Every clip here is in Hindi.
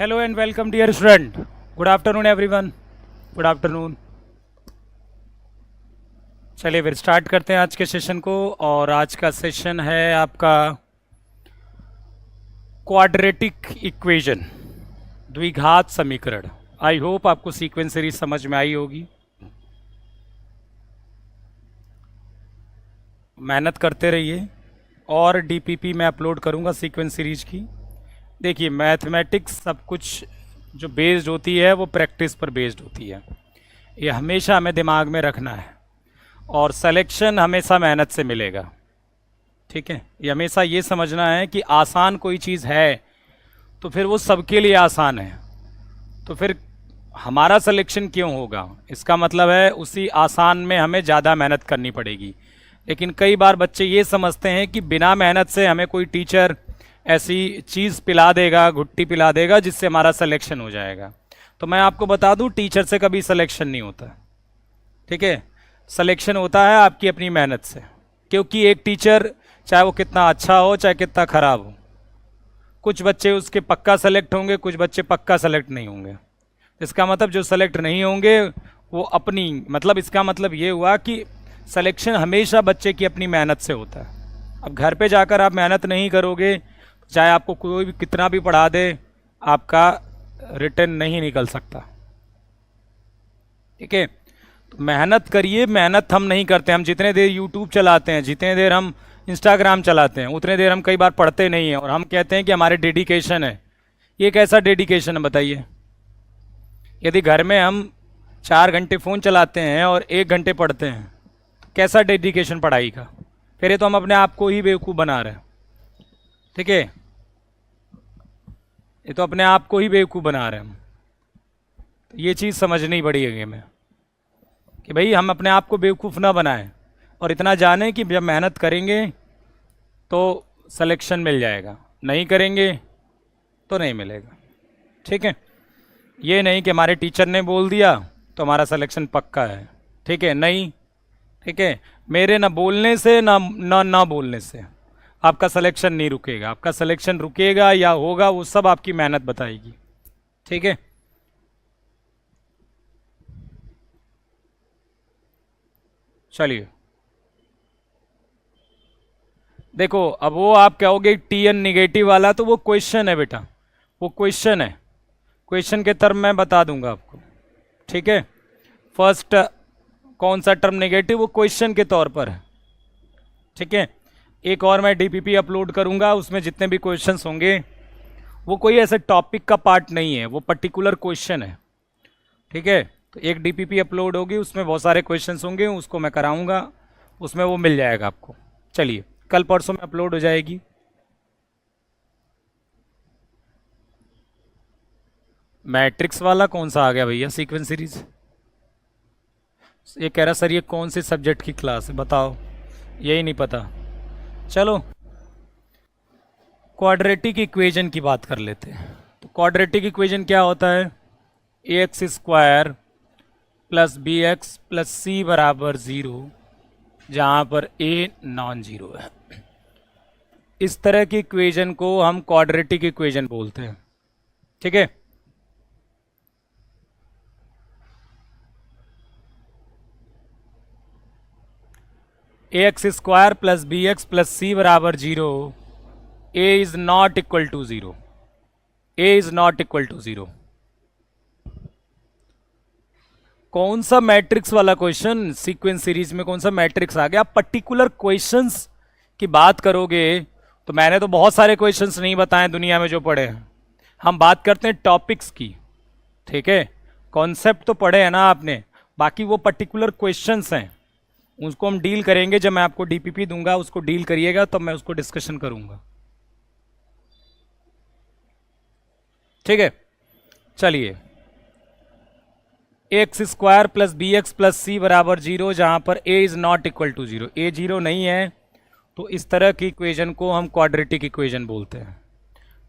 Hello and welcome dear student. Good afternoon everyone. Good afternoon. चलिए फिर स्टार्ट करते हैं आज के सेशन को। और आज का सेशन है आपका क्वाड्रेटिक इक्वेशन, द्विघात समीकरण। आई होप आपको सीक्वेंस सीरीज समझ में आई होगी। मेहनत करते रहिए और डीपीपी मैं अपलोड करूंगा सीक्वेंस सीरीज की। देखिए मैथमेटिक्स सब कुछ जो बेस्ड होती है वो प्रैक्टिस पर बेस्ड होती है, ये हमेशा हमें दिमाग में रखना है। और सिलेक्शन हमेशा मेहनत से मिलेगा, ठीक है। ये हमेशा ये समझना है कि आसान कोई चीज़ है तो फिर वो सबके लिए आसान है, तो फिर हमारा सिलेक्शन क्यों होगा, इसका मतलब है उसी आसान में हमें ज़्यादा मेहनत करनी पड़ेगी। लेकिन कई बार बच्चे ये समझते हैं कि बिना मेहनत से हमें कोई टीचर ऐसी चीज़ पिला देगा, घुट्टी पिला देगा जिससे हमारा सिलेक्शन हो जाएगा। तो मैं आपको बता दूं, टीचर से कभी सिलेक्शन नहीं होता, ठीक है। सिलेक्शन होता है आपकी अपनी मेहनत से, क्योंकि एक टीचर चाहे वो कितना अच्छा हो चाहे कितना खराब हो, कुछ बच्चे उसके पक्का सेलेक्ट होंगे, कुछ बच्चे पक्का सेलेक्ट नहीं होंगे। इसका मतलब जो सेलेक्ट नहीं होंगे वो अपनी, मतलब इसका मतलब ये हुआ कि सिलेक्शन हमेशा बच्चे की अपनी मेहनत से होता है। अब घर पे जाकर आप मेहनत नहीं करोगे, चाहे आपको कोई भी कितना भी पढ़ा दे, आपका रिटर्न नहीं निकल सकता, ठीक है। तो मेहनत करिए। मेहनत हम नहीं करते, हम जितने देर यूट्यूब चलाते हैं, जितने देर हम इंस्टाग्राम चलाते हैं, उतने देर हम कई बार पढ़ते नहीं हैं और हम कहते हैं कि हमारे डेडिकेशन है। ये कैसा डेडिकेशन है बताइए। यदि घर में हम 4 घंटे फ़ोन चलाते हैं और 1 घंटे पढ़ते हैं, तो कैसा डेडिकेशन पढ़ाई का। फिर ये तो हम अपने आप को ही बेवकूफ़ बना रहे हैं, ठीक है। ये तो अपने आप को ही बेवकूफ़ बना रहे हैं हम। तो ये चीज़ समझनी पड़ेगी हमें कि भाई हम अपने आप को बेवकूफ़ ना बनाएं और इतना जानें कि जब मेहनत करेंगे तो सिलेक्शन मिल जाएगा, नहीं करेंगे तो नहीं मिलेगा, ठीक है। ये नहीं कि हमारे टीचर ने बोल दिया तो हमारा सिलेक्शन पक्का है, ठीक है, नहीं, ठीक है। मेरे ना बोलने से ना बोलने से आपका सिलेक्शन नहीं रुकेगा। आपका सिलेक्शन रुकेगा या होगा वो सब आपकी मेहनत बताएगी, ठीक है। चलिए देखो, अब वो आप कहोगे टीएन निगेटिव वाला, तो वो क्वेश्चन है बेटा, वो क्वेश्चन है। क्वेश्चन के टर्म मैं बता दूंगा आपको, ठीक है। फर्स्ट कौन सा टर्म नेगेटिव, वो क्वेश्चन के तौर पर है, ठीक है। एक और मैं डीपीपी अपलोड करूंगा, उसमें जितने भी क्वेश्चंस होंगे वो कोई ऐसे टॉपिक का पार्ट नहीं है, वो पर्टिकुलर क्वेश्चन है, ठीक है। तो एक डीपीपी अपलोड होगी, उसमें बहुत सारे क्वेश्चंस होंगे, उसको मैं कराऊंगा, उसमें वो मिल जाएगा आपको। चलिए कल परसों में अपलोड हो जाएगी। मैट्रिक्स वाला कौन सा आ गया भैया सीक्वेंस सीरीज। ये कह रहा सर ये कौन से सब्जेक्ट की क्लास है बताओ, यही नहीं पता। चलो क्वाड्रेटिक इक्वेशन की बात कर लेते हैं। तो क्वाड्रेटिक इक्वेशन क्या होता है, a x square plus b x plus c बराबर 0, जहाँ पर ए नॉन जीरो है। इस तरह की इक्वेशन को हम क्वाड्रेटिक इक्वेशन बोलते हैं, ठीक है। A x square plus b x plus c बराबर 0, a is not equal to 0, a is not equal to 0। कौन सा मैट्रिक्स वाला क्वेश्चन सीक्वेंस सीरीज में, कौन सा मैट्रिक्स आ गया। पर्टिकुलर क्वेश्चंस की बात करोगे तो मैंने तो बहुत सारे क्वेश्चंस नहीं बताए दुनिया में जो पढ़े हैं, हम बात करते हैं टॉपिक्स की, ठीक है। कॉन्सेप्ट तो पढ़े हैं ना आपने, बाकी वो पर्टिकुलर क्वेश्चंस हैं, उसको हम डील करेंगे। जब मैं आपको डीपीपी दूंगा उसको डील करिएगा, तब मैं उसको डिस्कशन करूंगा, ठीक है। चलिए x square plus b x plus c बराबर 0, जहां पर a is not equal to 0, a 0 नहीं है, तो इस तरह की इक्वेशन को हम क्वाड्रेटिक इक्वेशन बोलते हैं।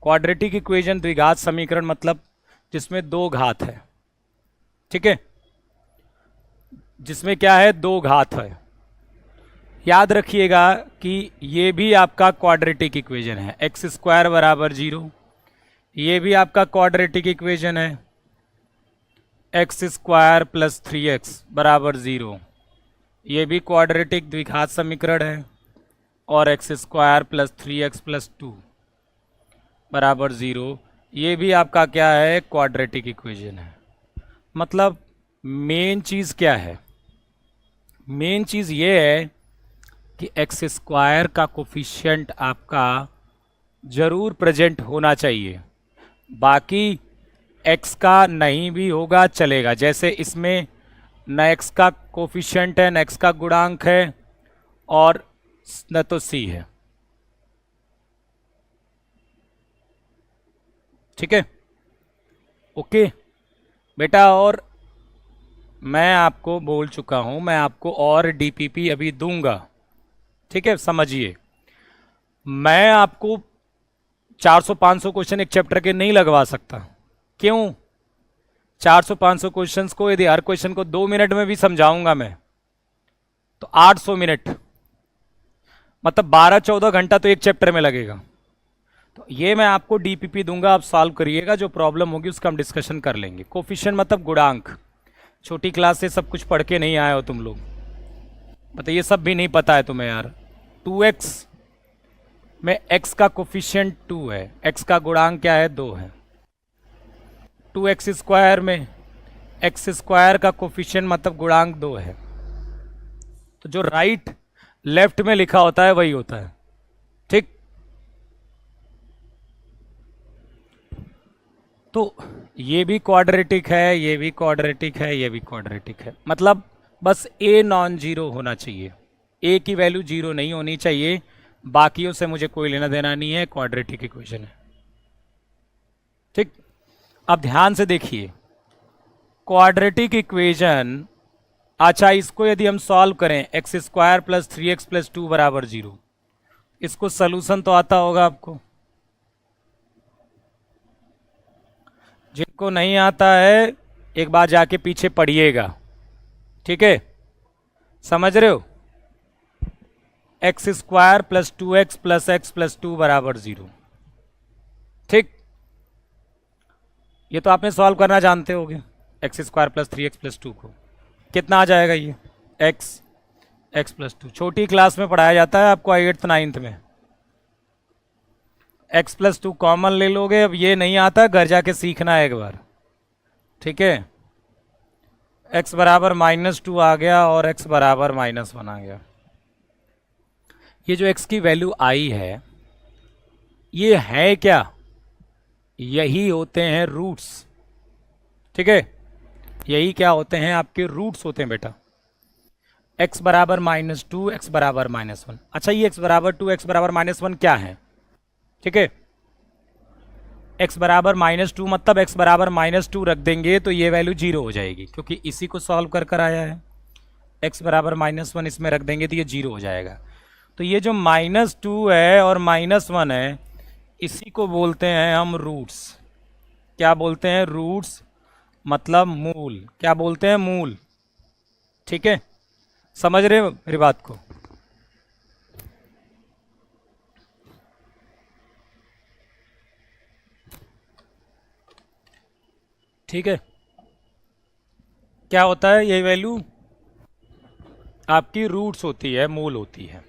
क्वाड्रेटिक इक्वेशन द्विघात समीकरण, मतलब जिसमें 2 घात है, ठीक है, जिसमें क्या है 2 घात है। याद रखिएगा कि ये भी आपका क्वाड्रेटिक इक्वेशन है। एक्स स्क्वायर बराबर 0, ये भी आपका क्वाड्रेटिक इक्वेशन है, एक्स स्क्वायर प्लस 3x बराबर 0। ये भी क्वाड्रेटिक द्विघात समीकरण है, और x square plus 3x plus 2 बराबर 0, ये भी आपका क्या है, क्वाड्रेटिक इक्वेशन है। मतलब मेन चीज़ क्या है, मेन चीज़ ये है कि एक्स स्क्वायर का कोफिशिएंट आपका ज़रूर प्रेजेंट होना चाहिए, बाकी एक्स का नहीं भी होगा चलेगा। जैसे इसमें न एक्स का कोफिशिएंट है, न एक्स का गुणांक है, और न तो सी है। ठीक है, ओके बेटा। और मैं आपको बोल चुका हूं, मैं आपको और डीपीपी अभी दूंगा। ठीक है, समझिए, मैं आपको 400-500 क्वेश्चन एक चैप्टर के नहीं लगवा सकता। क्यों? 400-500 क्वेश्चंस को यदि हर क्वेश्चन को 2 मिनट में भी समझाऊंगा मैं, तो 800 मिनट, मतलब 12-14 घंटा तो एक चैप्टर में लगेगा। तो ये मैं आपको डीपीपी दूंगा, आप सॉल्व करिएगा, जो प्रॉब्लम होगी उसका हम डिस्कशन कर लेंगे। कोफिशिएंट मतलब गुणांक, छोटी क्लास से सब कुछ पढ़ के नहीं आए हो तुम लोग, मतलब ये सब भी नहीं पता है तुम्हें यार। 2x में x का कोफिशिएंट 2 है, x का गुणांक क्या है, 2 है। 2x स्क्वायर में x स्क्वायर का कोफिशिएंट मतलब गुणांक 2 है। तो जो राइट लेफ्ट में लिखा होता है वही होता है। ठीक, तो ये भी क्वाड्रेटिक है, ये भी क्वाड्रेटिक है, ये भी क्वाड्रेटिक है। मतलब बस a नॉन जीरो होना चाहिए, a की वैल्यू जीरो नहीं होनी चाहिए, बाकियों से मुझे कोई लेना देना नहीं है, क्वाड्रेटिक इक्वेशन है। ठीक, अब ध्यान से देखिए, क्वाड्रेटिक इक्वेशन, अच्छा इसको यदि हम सॉल्व करें, x square plus 3x plus 2 बराबर 0, इसको सलूशन तो आता होगा आपको। जिनको नहीं आता है एक बार जाके पीछे पढ़िएगा। ठीक है, समझ रहे हो? X square plus 2x plus x plus 2 बराबर 0। ठीक, ये तो आपने सॉल्व करना जानते होगे। X square plus 3x plus 2 को कितना आ जाएगा, ये एक्स प्लस 2 छोटी क्लास में पढ़ाया जाता है आपको 8th 9th में। x प्लस 2 कॉमन ले लोगे, अब ये नहीं आता, घर जाके सीखना है एक बार। ठीक है, x बराबर -2 आ गया और x बराबर -1 आ गया। ये जो x की वैल्यू आई है, ये है क्या, यही होते हैं रूट्स। ठीक है, यही क्या होते हैं, आपके रूट्स होते हैं बेटा। x बराबर -2, x बराबर -1। अच्छा, ये x बराबर 2, x बराबर -1 क्या है? ठीक है, x बराबर -2 मतलब x बराबर -2 रख देंगे तो ये वैल्यू 0 हो जाएगी, क्योंकि इसी को सॉल्व कर कर आया है। x बराबर -1 इसमें रख देंगे तो ये 0 हो जाएगा। तो ये जो -2 है और -1 है, इसी को बोलते हैं हम रूट्स। क्या बोलते हैं? रूट्स, मतलब मूल। क्या बोलते हैं? मूल। ठीक है, समझ रहे हो मेरी बात को? ठीक है, क्या होता है, ये वैल्यू आपकी रूट्स होती है, मूल होती है।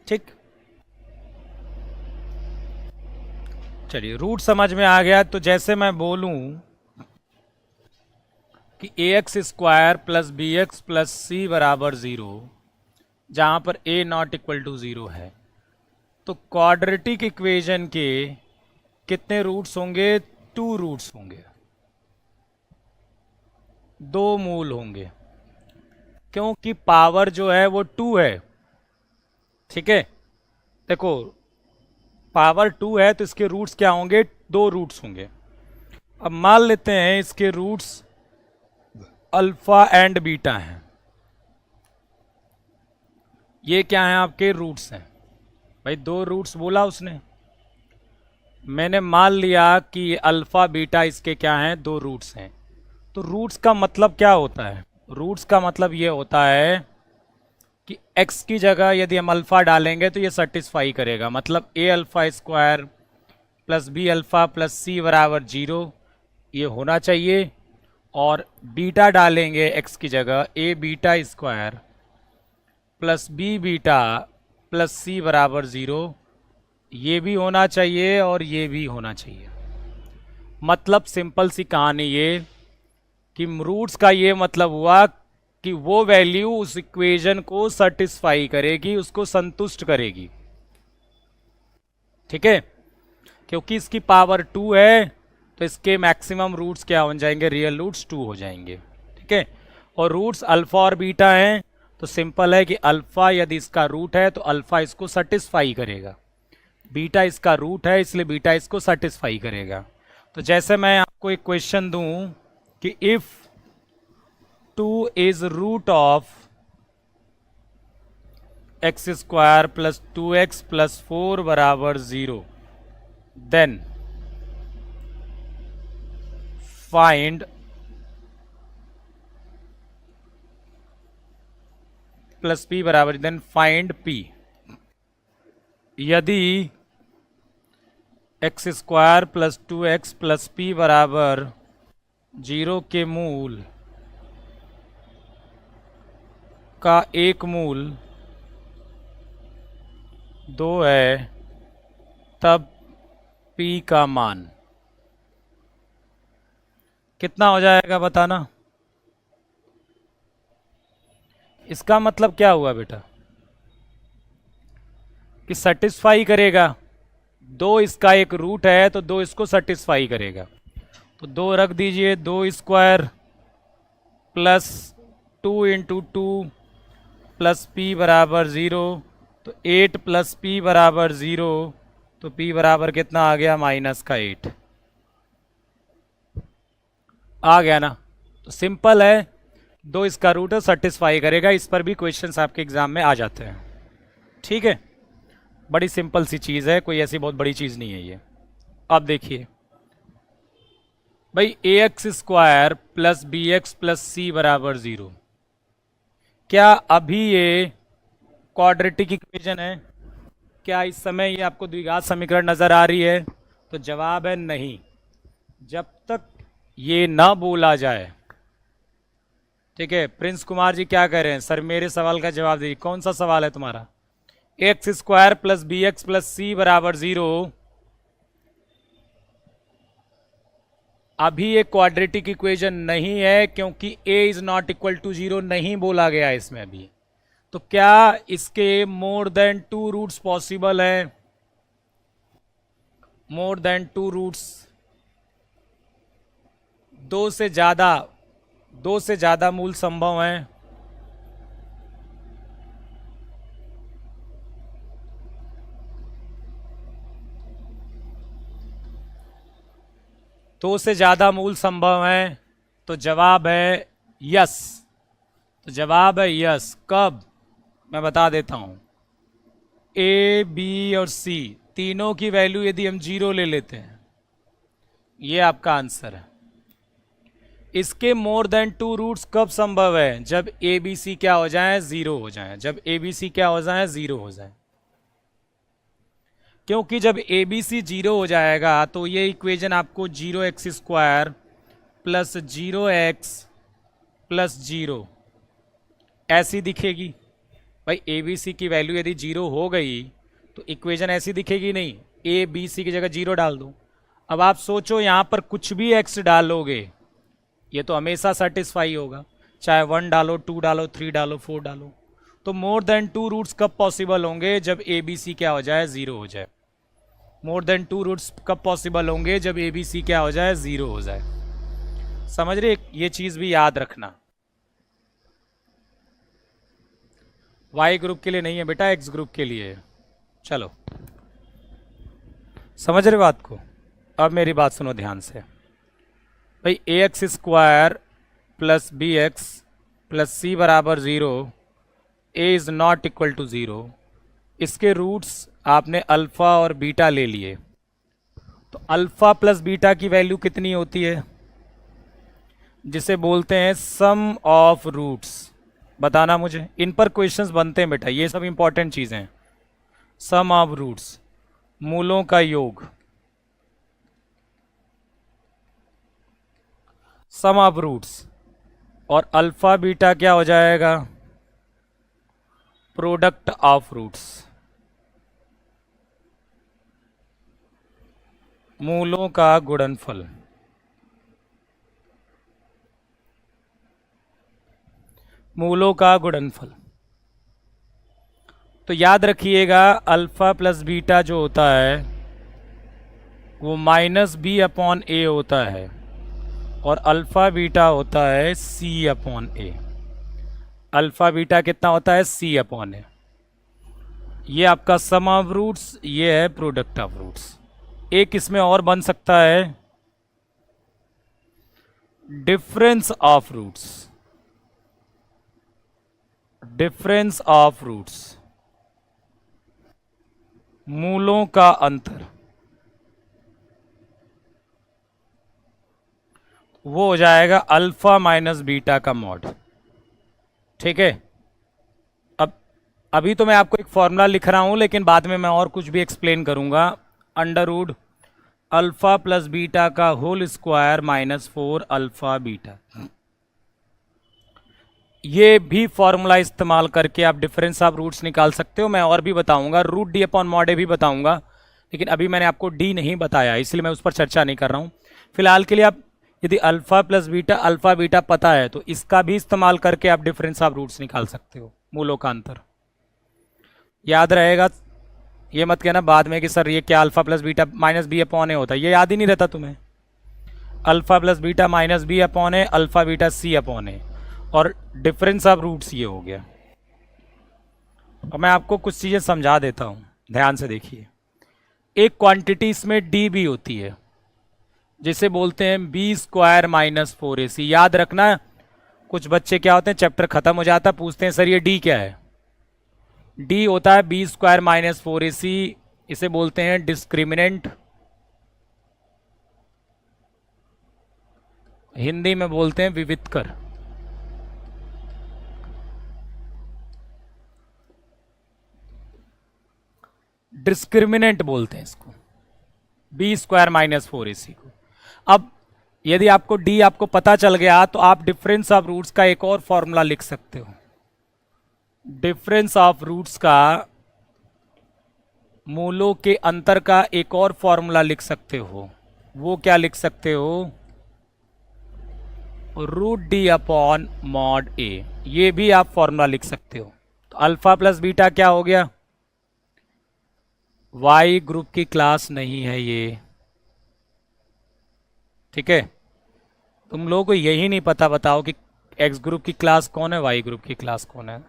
ठीक, चलिए रूट समझ में आ गया। तो जैसे मैं बोलूं कि ax square plus b x plus c बराबर 0, जहां पर a नॉट इक्वल टू 0 है, तो क्वाड्रेटिक इक्वेशन के कितने रूट्स होंगे? 2 रूट्स होंगे, 2 मूल होंगे, क्योंकि पावर जो है वो 2 है। ठीक है, देखो पावर 2 है तो इसके रूट्स क्या होंगे? 2 रूट्स होंगे। अब मान लेते हैं इसके रूट्स अल्फा एंड बीटा हैं। ये क्या है? आपके रूट्स हैं भाई। 2 रूट्स बोला उसने, मैंने मान लिया कि अल्फा बीटा इसके क्या हैं? 2 रूट्स हैं। तो रूट्स का मतलब क्या होता है? रूट्स का मतलब ये होता है कि x की जगह यदि हम अल्फा डालेंगे तो ये सेटिस्फाई करेगा। मतलब a alpha square plus b alpha plus c बराबर 0, ये होना चाहिए। और बीटा डालेंगे x की जगह, a beta square plus b beta plus c बराबर 0, ये भी होना चाहिए और ये भी होना चाहिए। मतलब सिंपल सी कहानी ये कि रूट्स का ये मतलब हुआ कि वो वैल्यू उस इक्वेशन को सेटिस्फाई करेगी, उसको संतुष्ट करेगी। ठीक है, क्योंकि इसकी पावर 2 है तो इसके मैक्सिमम रूट्स क्या हो जाएंगे, रियल रूट्स 2 हो जाएंगे। ठीक है, और रूट्स अल्फा और बीटा हैं तो सिंपल है कि अल्फा यदि इसका रूट है तो अल्फा इसको सेटिस्फाई करेगा, बीटा इसका रूट है इसलिए बीटा इसको सेटिस्फाई करेगा। तो जैसे मैं आपको एक क्वेश्चन दूं कि if 2 is root of x square plus 2x plus 4 बराबर 0, देन फाइंड प्लस p बराबर, देन फाइंड p। यदि x square plus 2x plus p बराबर 0 के मूल का एक मूल 2 है, तब p का मान कितना हो जाएगा बताना। इसका मतलब क्या हुआ बेटा कि सेटिस्फाई करेगा, 2 इसका एक रूट है तो 2 इसको सेटिस्फाई करेगा। तो 2 रख दीजिए, 2 square plus 2 into 2 plus p बराबर 0, तो 8 प्लस p बराबर 0, तो p बराबर कितना आ गया, माइनस का 8 आ गया ना। तो सिंपल है, 2 इसका रूट है, सेटिस्फाई करेगा। इस पर भी क्वेश्चंस आपके एग्जाम में आ जाते हैं। ठीक है, बड़ी सिंपल सी चीज़ है, कोई ऐसी बहुत बड़ी चीज़ नहीं है ये। अब देखिए भाई, a x square plus b x plus c बराबर 0, क्या अभी ये क्वाड्रेटिक इक्वेशन है? क्या इस समय ये आपको द्विघात समीकरण नजर आ रही है? तो जवाब है नहीं। जब तक ये ना बोला जाए। ठीक है, प्रिंस कुमार जी क्या कह रहे हैं, सर मेरे सवाल का जवाब दीजिए। कौन सा सवाल है तुम्हारा? X square plus b x plus c बराबर 0, अभी ये क्वाड्रेटिक इक्वेशन नहीं है क्योंकि a is not equal to 0 नहीं बोला गया इसमें अभी। तो क्या इसके मोर देन 2 रूट्स पॉसिबल है? मोर देन 2 रूट्स, 2 से ज्यादा मूल संभव हैं। दो से ज्यादा मूल संभव हैं, तो जवाब है यस। तो जवाब है यस। कब? मैं बता देता हूं। ए बी और सी तीनों की वैल्यू यदि हम 0 ले लेते हैं, ये आपका आंसर है। इसके मोर देन 2 रूट्स कब संभव है? जब ए बी सी क्या हो जाए, 0 हो जाए। जब ए बी सी क्या हो जाए, 0 हो जाए। क्योंकि जब ए बी सी 0 हो जाएगा तो ये इक्वेशन आपको 0x square plus 0x plus 0 ऐसी दिखेगी। भाई ए बी सी की वैल्यू यदि 0 हो गई तो इक्वेशन ऐसी दिखेगी नहीं। ए बी सी की जगह 0 डाल दो। अब आप सोचो, यहां पर कुछ भी x डालोगे ये तो हमेशा सेटिस्फाई होगा, चाहे 1 डालो, 2 डालो, 3 डालो, 4 डालो। तो मोर देन 2 रूट्स कब पॉसिबल होंगे? जब ए बी सी क्या हो जाए, 0 हो जाए। मोर देन 2 रूट्स कब पॉसिबल होंगे? जब ए बी सी क्या हो जाए, 0 हो जाए। समझ रहे? ये चीज भी याद रखना। वाई ग्रुप के लिए नहीं है बेटा, एक्स ग्रुप के लिए है। चलो, समझ रहे बात को? अब मेरी बात सुनो ध्यान से। भाई a x square plus b x plus c बराबर 0, a is not equal to 0। इसके रूट्स आपने अल्फा और बीटा ले लिए। तो अल्फा प्लस बीटा की वैल्यू कितनी होती है? जिसे बोलते हैं सम ऑफ रूट्स। बताना मुझे, इन पर क्वेश्चंस बनते हैं बेटा, ये सब इंपॉर्टेंट चीजें हैं। सम ऑफ रूट्स, मूलों का योग। सम ऑफ रूट्स, और अल्फा बीटा क्या हो जाएगा, प्रोडक्ट ऑफ रूट्स, मूलों का गुणनफल। मूलों का गुणनफल। तो याद रखिएगा अल्फा प्लस बीटा जो होता है वो माइनस बी अपॉन ए होता है, और अल्फा बीटा होता है सी अपॉन ए। अल्फा बीटा कितना होता है, सी अपॉन ए। ये आपका सम ऑफ रूट्स, ये है प्रोडक्ट ऑफ रूट्स। एक इसमें और बन सकता है difference of roots. Difference of roots, मूलों का अंतर, वो हो जाएगा अल्फा माइनस बीटा का मॉड। ठीक है। अब अभी तो मैं आपको एक फॉर्मूला लिख रहा हूं, लेकिन बाद में मैं और कुछ भी एक्सप्लेन करूंगा। Under root alpha plus beta का whole square minus 4 alpha beta. ये भी फॉर्मूला इस्तेमाल करके आप डिफरेंस ऑफ रूट्स निकाल सकते हो। मैं और भी बताऊंगा, रूट डी अपॉन मॉड ए भी बताऊंगा, लेकिन अभी मैंने आपको डी नहीं बताया, इसलिए मैं उस पर चर्चा नहीं कर रहा हूं। फिलहाल के लिए आप यदि alpha plus beta, alpha beta पता है तो इसका भी इस्तेमाल करके आप डिफरेंस ऑफ रूट्स निकाल सकते हो, मूलों का अंतर। याद रहेगा, ये मत कहना बाद में कि सर ये क्या alpha plus beta minus b upon a होता है, ये याद ही नहीं रहता तुम्हें। Alpha plus beta minus b upon a, alpha beta c upon a, और डिफरेंस ऑफ रूट्स ये हो गया। और मैं आपको कुछ चीज़ें समझा देता हूँ, ध्यान से देखिए। एक क्वांटिटी इसमें डी भी होती है, जिसे बोलते हैं बी स्क्वायर माइनस 4ac। याद रखना, कुछ बच्चे क्या होते हैं, चैप्टर खत्म हो जाता है, पूछते हैं सर ये डी क्या है। डी होता है बी स्क्वायर माइनस 4ac, इसे बोलते हैं डिस्क्रिमिनेंट, हिंदी में बोलते हैं विविधकर। डिस्क्रिमिनेंट बोलते हैं इसको, बी स्क्वायर माइनस 4ac को। अब यदि आपको डी आपको पता चल गया तो आप डिफरेंस ऑफ रूट्स का एक और फॉर्मूला लिख सकते हो। डिफरेंस ऑफ रूट्स का, मूलों के अंतर का एक और फॉर्मूला लिख सकते हो। वो क्या लिख सकते हो, रूट डी अपॉन मॉड ए। ये भी आप फॉर्मूला लिख सकते हो। तो अल्फा प्लस बीटा क्या हो गया, वाई ग्रुप की क्लास नहीं है ये। ठीक है। तुम लोगों को यही नहीं पता, बताओ कि एक्स ग्रुप की क्लास कौन है, वाई ग्रुप की क्लास कौन है।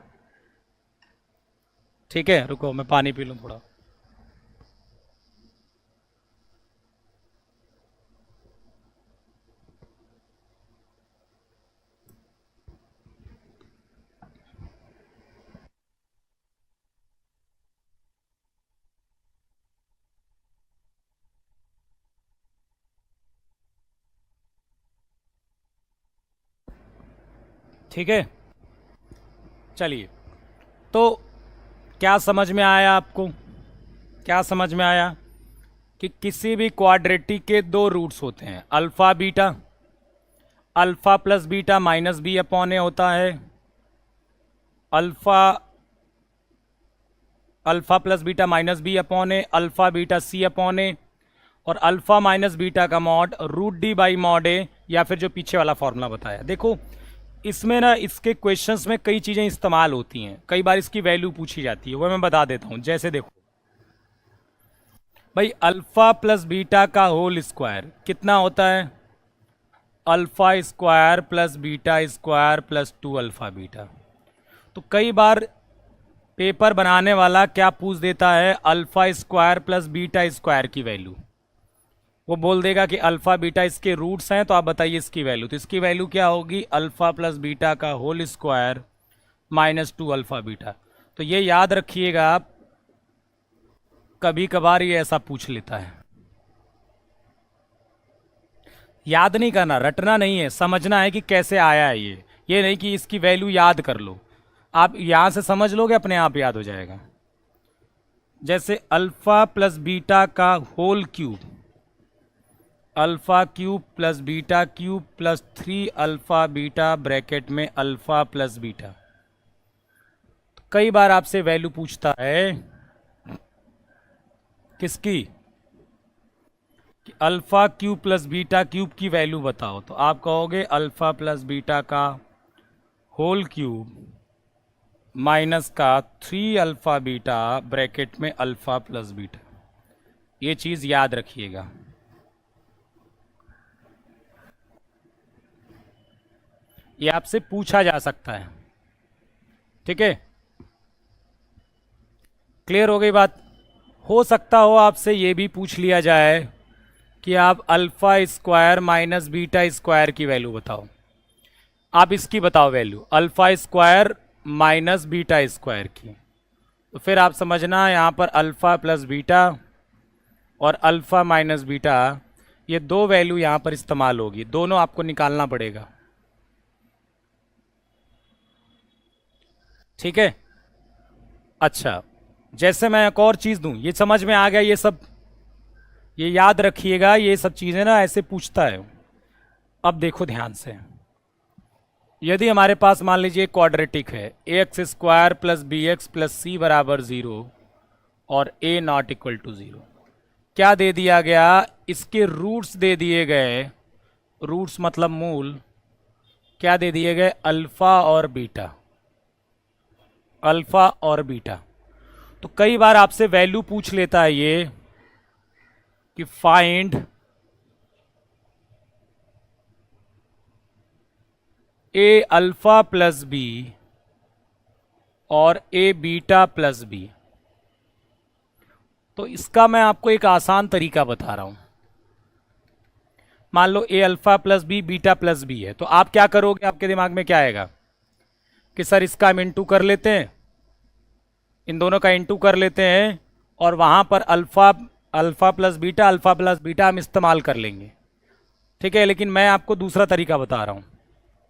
ठीक है, रुको मैं पानी पी लूं थोड़ा। ठीक है, चलिए। तो क्या समझ में आया आपको, क्या समझ में आया कि किसी भी क्वाड्रेटिक के दो रूट्स होते हैं, alpha beta. Alpha plus beta minus b upon a होता है, alpha alpha plus beta minus b upon a, alpha beta c upon a, और अल्फा माइनस बीटा का mod root D by mod a, या फिर जो पीछे वाला फॉर्मूला बताया। देखो इसमें ना, इसके क्वेश्चंस में कई चीज़ें इस्तेमाल होती हैं, कई बार इसकी वैल्यू पूछी जाती है, वो मैं बता देता हूं। जैसे देखो भाई, अल्फा प्लस बीटा का होल स्क्वायर कितना होता है, alpha square plus beta square plus 2 alpha beta. तो कई बार पेपर बनाने वाला क्या पूछ देता है, alpha square plus beta square की वैल्यू। वो बोल देगा कि अल्फा बीटा इसके रूट्स हैं, तो आप बताइए इसकी वैल्यू। तो इसकी वैल्यू क्या होगी, अल्फा प्लस बीटा का whole square minus 2 alpha beta. तो ये याद रखिएगा आप, कभी कभार ये ऐसा पूछ लेता है। याद नहीं करना, रटना नहीं है, समझना है कि कैसे आया है ये नहीं कि इसकी वैल्यू याद कर लो। आप यहां से समझ लोगे, अपने आप याद हो जाएगा। जैसे अल्फा प्लस बीटा का whole cube alpha cube plus beta cube plus 3 alpha beta bracket में अल्फ़ा प्लस बीटा। कई बार आपसे वैल्यू पूछता है किसकी, कि alpha cube plus beta cube की वैल्यू बताओ, तो आप कहोगे अल्फ़ा प्लस बीटा का होल क्यूब माइनस का 3 अल्फ़ा बीटा ब्रैकेट में अल्फ़ा प्लस बीटा। ये चीज़ याद रखिएगा। ये आपसे पूछा जा सकता है, ठीक है। क्लियर हो गई बात। हो सकता हो आपसे ये भी पूछ लिया जाए कि आप alpha square minus beta square की वैल्यू बताओ। आप इसकी बताओ value, alpha square minus beta square की। तो फिर आप समझना यहाँ पर अल्फ़ा प्लस बीटा और अल्फ़ा माइनस बीटा, ये दो वैल्यू यहाँ पर इस्तेमाल होगी, दोनों आपको निकालना पड़ेगा, ठीक है। अच्छा, जैसे मैं एक और चीज़ दूँ, ये समझ में आ गया, ये सब ये याद रखिएगा, ये सब चीज़ें ना ऐसे पूछता है। अब देखो ध्यान से, यदि हमारे पास मान लीजिए क्वाड्रेटिक है, a x square plus b x plus c बराबर 0 और ए नॉट इक्वल टू 0, क्या दे दिया गया, इसके रूट्स दे दिए गए, रूट्स मतलब मूल, क्या दे दिए गए, अल्फ़ा और बीटा, अल्फ़ा और बीटा। तो कई बार आपसे वैल्यू पूछ लेता है ये कि फाइंड ए अल्फ़ा प्लस बी और ए बीटा प्लस बी। तो इसका मैं आपको एक आसान तरीका बता रहा हूं। मान लो a alpha plus b beta plus b है, तो आप क्या करोगे, आपके दिमाग में क्या आएगा कि सर इसका हम इंटू कर लेते हैं, इन दोनों का इंटू कर लेते हैं, और वहां पर अल्फ़ा प्लस बीटा हम इस्तेमाल कर लेंगे, ठीक है। लेकिन मैं आपको दूसरा तरीका बता रहा हूं,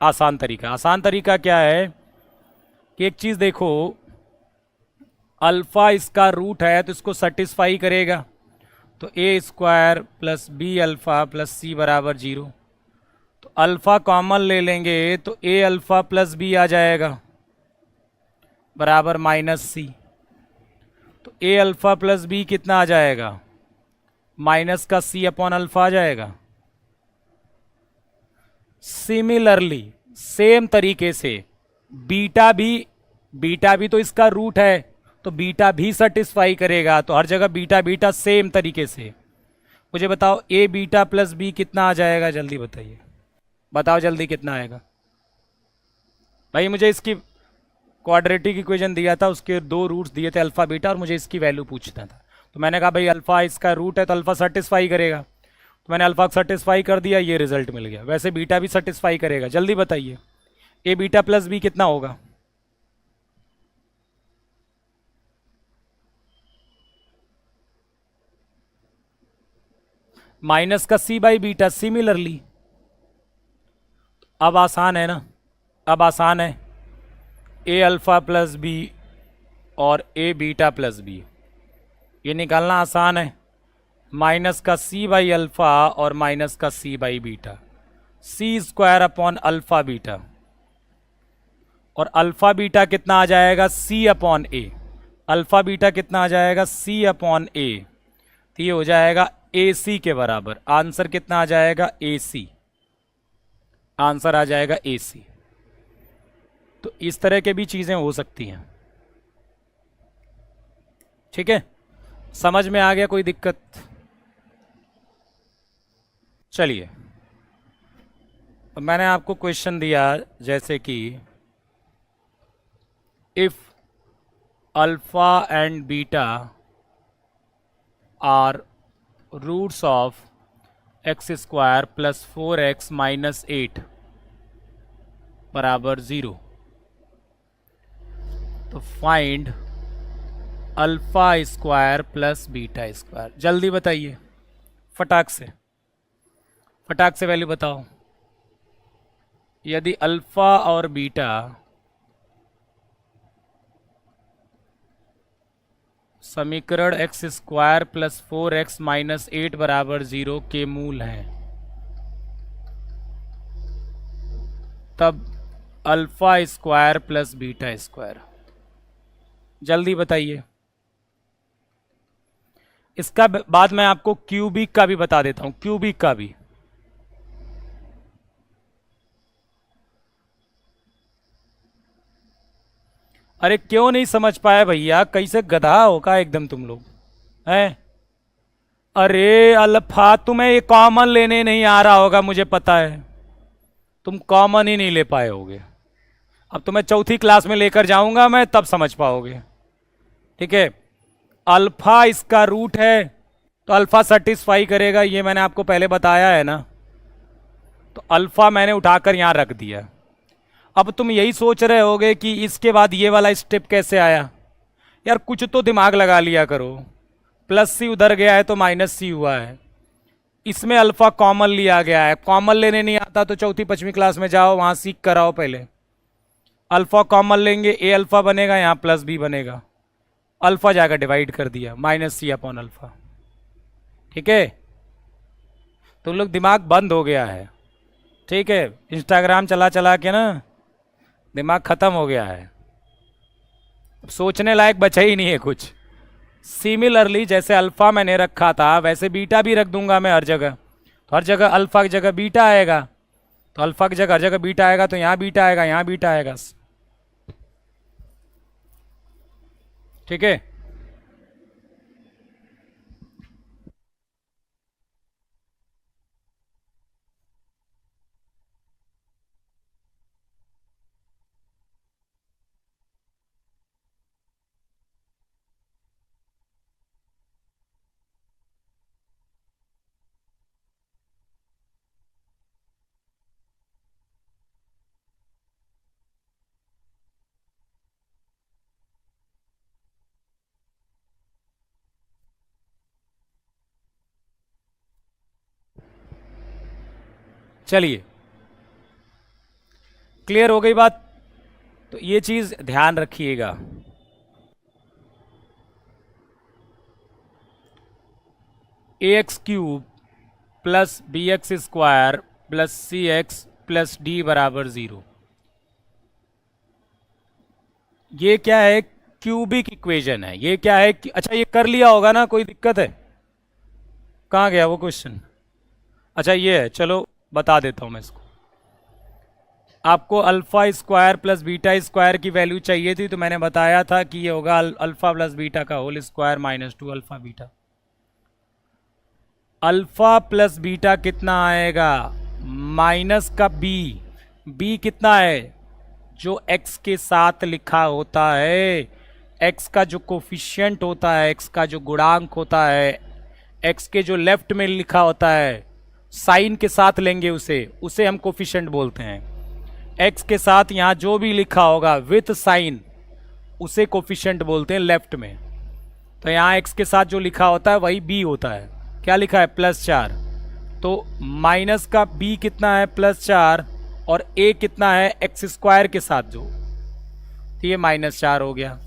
आसान तरीका। आसान तरीका क्या है कि एक चीज़ देखो, अल्फ़ा इसका रूट है तो इसको सेटिस्फाई करेगा, तो a square plus b alpha plus c बराबर 0। तो अल्फ़ा कॉमन ले लेंगे तो ए अल्फ़ा प्लस बी आ जाएगा बराबर माइनस सी। तो ए अल्फ़ा प्लस बी कितना आ जाएगा, माइनस का सी अपॉन अल्फ़ा आ जाएगा। सिमिलरली सेम तरीके से बीटा भी तो इसका रूट है, तो बीटा भी सेटिस्फाई करेगा, तो हर जगह बीटा बीटा सेम तरीके से। मुझे बताओ ए बीटा प्लस बी कितना आ जाएगा, जल्दी बताइए, बताओ जल्दी कितना आएगा। भाई मुझे इसकी क्वाड्रेटिक इक्वेशन दिया था, उसके दो रूट्स दिए थे अल्फ़ा बीटा, और मुझे इसकी वैल्यू पूछना था, तो मैंने कहा भाई अल्फ़ा इसका रूट है तो अल्फ़ा सेटिस्फाई करेगा, तो मैंने अल्फ़ा सेटिस्फाई कर दिया, ये रिजल्ट मिल गया। वैसे बीटा भी सेटिस्फाई करेगा, जल्दी बताइए ए बीटा प्लस बी कितना होगा। माइनस का सी बाई बीटा, सिमिलरली। अब आसान है ना, अब आसान है, ए अल्फ़ा प्लस बी और ए बीटा प्लस बी, ये निकालना आसान है। माइनस का सी बाई अल्फ़ा और माइनस का c by beta, c square upon alpha beta, और अल्फ़ा बीटा कितना आ जाएगा, c upon a. Alpha beta कितना आ जाएगा, सी अपॉन ए, तो ये हो जाएगा ए सी के बराबर। आंसर कितना आ जाएगा, ए सी, आंसर आ जाएगा ए सी। तो इस तरह के भी चीज़ें हो सकती हैं, ठीक है। समझ में आ गया, कोई दिक्कत। चलिए, मैंने आपको क्वेश्चन दिया जैसे कि if alpha and beta are roots of x square plus 4x minus 8 बराबर 0, तो find alpha square plus beta square. जल्दी बताइए, फटाक से, फटाक से वैल्यू बताओ। यदि अल्फा और बीटा समीकरण x square plus 4x minus 8 बराबर 0 के मूल हैं, तब alpha square plus beta square. जल्दी बताइए। इसका बाद मैं आपको क्यूबिक का भी बता देता हूं, क्यूबिक का भी। अरे क्यों नहीं समझ पाए भैया, कैसे गधा होगा एकदम तुम लोग हैं। अरे अल्फा, तुम्हें ये कॉमन लेने नहीं आ रहा होगा, मुझे पता है तुम कॉमन ही नहीं ले पाए होगे। अब तुम्हें चौथी क्लास में लेकर जाऊंगा मैं, तब समझ पाओगे। ठीक है, अल्फा इसका रूट है, तो अल्फा सेटिस्फाई करेगा, ये मैंने आपको पहले बताया है ना। तो अल्फा मैंने उठाकर यहां रख दिया। अब तुम यही सोच रहे होगे कि इसके बाद ये वाला स्टेप कैसे आया। यार कुछ तो दिमाग लगा लिया करो। प्लस सी उधर गया है तो माइनस सी हुआ है, इसमें अल्फा कॉमन लिया गया है। कॉमन लेने नहीं आता तो चौथी पांचवी क्लास में जाओ, वहां सीख कर आओ पहले। अल्फा कॉमन लेंगे, ए अल्फा बनेगा, यहां प्लस बी बनेगा, अल्फा जाकर डिवाइड कर दिया, माइनस सी अपॉन अल्फा। ठीक है, तो लोग दिमाग बंद हो गया है। ठीक है, इंस्टाग्राम चला चला के ना दिमाग खत्म हो गया है, अब सोचने लायक बचा ही नहीं है कुछ। सिमिलरली जैसे अल्फा मैंने रखा था, वैसे बीटा भी रख दूंगा मैं हर जगह। तो हर जगह अल्फा की जगह बीटा आएगा, तो अल्फा की जगह हर जगह बीटा आएगा, तो यहां बीटा आएगा, यहां बीटा आएगा। ठीक है, चलिए क्लियर हो गई बात। तो ये चीज ध्यान रखिएगा। A x cube plus b x square plus c x plus d बराबर 0, ये क्या है, क्यूबिक इक्वेशन है। ये क्या है अच्छा ये कर लिया होगा ना, कोई दिक्कत है? कहाँ गया वो क्वेश्चन? अच्छा ये है, चलो बता देता हूं मैं इसको। आपको alpha square plus beta square की वैल्यू चाहिए थी, तो मैंने बताया था कि ये होगा अल्फा प्लस बीटा का whole square minus 2 alpha beta. Alpha plus beta कितना आएगा, माइनस का बी। बी कितना है, जो एक्स के साथ लिखा होता है, एक्स का जो कोफिशिएंट होता है, एक्स का जो गुणांक होता है, एक्स के जो लेफ्ट में लिखा होता है, साइन के साथ लेंगे उसे, उसे हम कोफिशिएंट बोलते हैं। एक्स के साथ यहां जो भी लिखा होगा विथ साइन, उसे कोफिशिएंट बोलते हैं लेफ्ट में। तो यहां एक्स के साथ जो लिखा होता है वही बी होता है। क्या लिखा है, +4। तो माइनस का बी कितना है, +4, और ए कितना है एक्स स्क्वायर के साथ जो, तो ये -4 हो गया।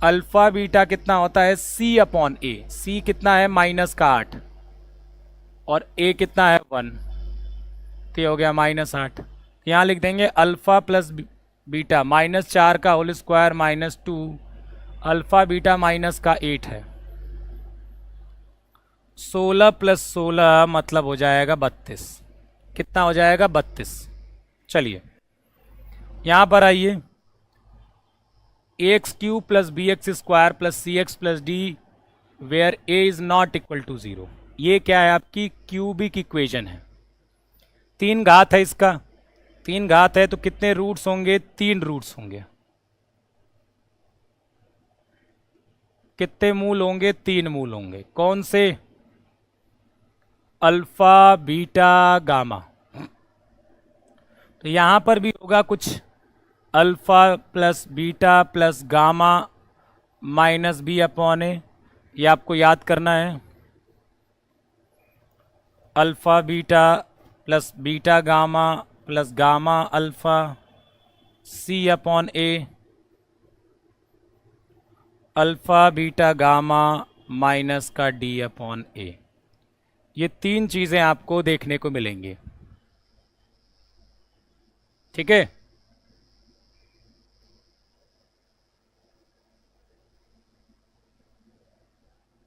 अल्फा बीटा कितना होता है, सी अपॉन ए। सी कितना है, -8, और ए कितना है 1, तो ये हो गया -8। यहां लिख देंगे अल्फा प्लस बीटा -4 का whole square -2, alpha beta minus का 8 है। 16 + 16 मतलब हो जाएगा 32। कितना हो जाएगा, 32। चलिए यहां पर आइए, ax³ plus bx² plus cx plus D where a is not equal to 0। ये क्या है, आपकी क्यूबिक इक्वेशन है। 3 घात है इसका, 3 घात है तो कितने रूट्स होंगे, 3 रूट्स होंगे। कितने मूल होंगे, 3 मूल होंगे। कौन से, अल्फा बीटा गामा। तो यहां पर भी होगा कुछ, alpha plus beta plus gamma minus b upon a. ये आपको याद करना है, alpha beta plus beta gamma plus gamma alpha c upon a, alpha beta gamma minus का डी अपॉन ए। ये 3 चीजें आपको देखने को मिलेंगी। ठीक है।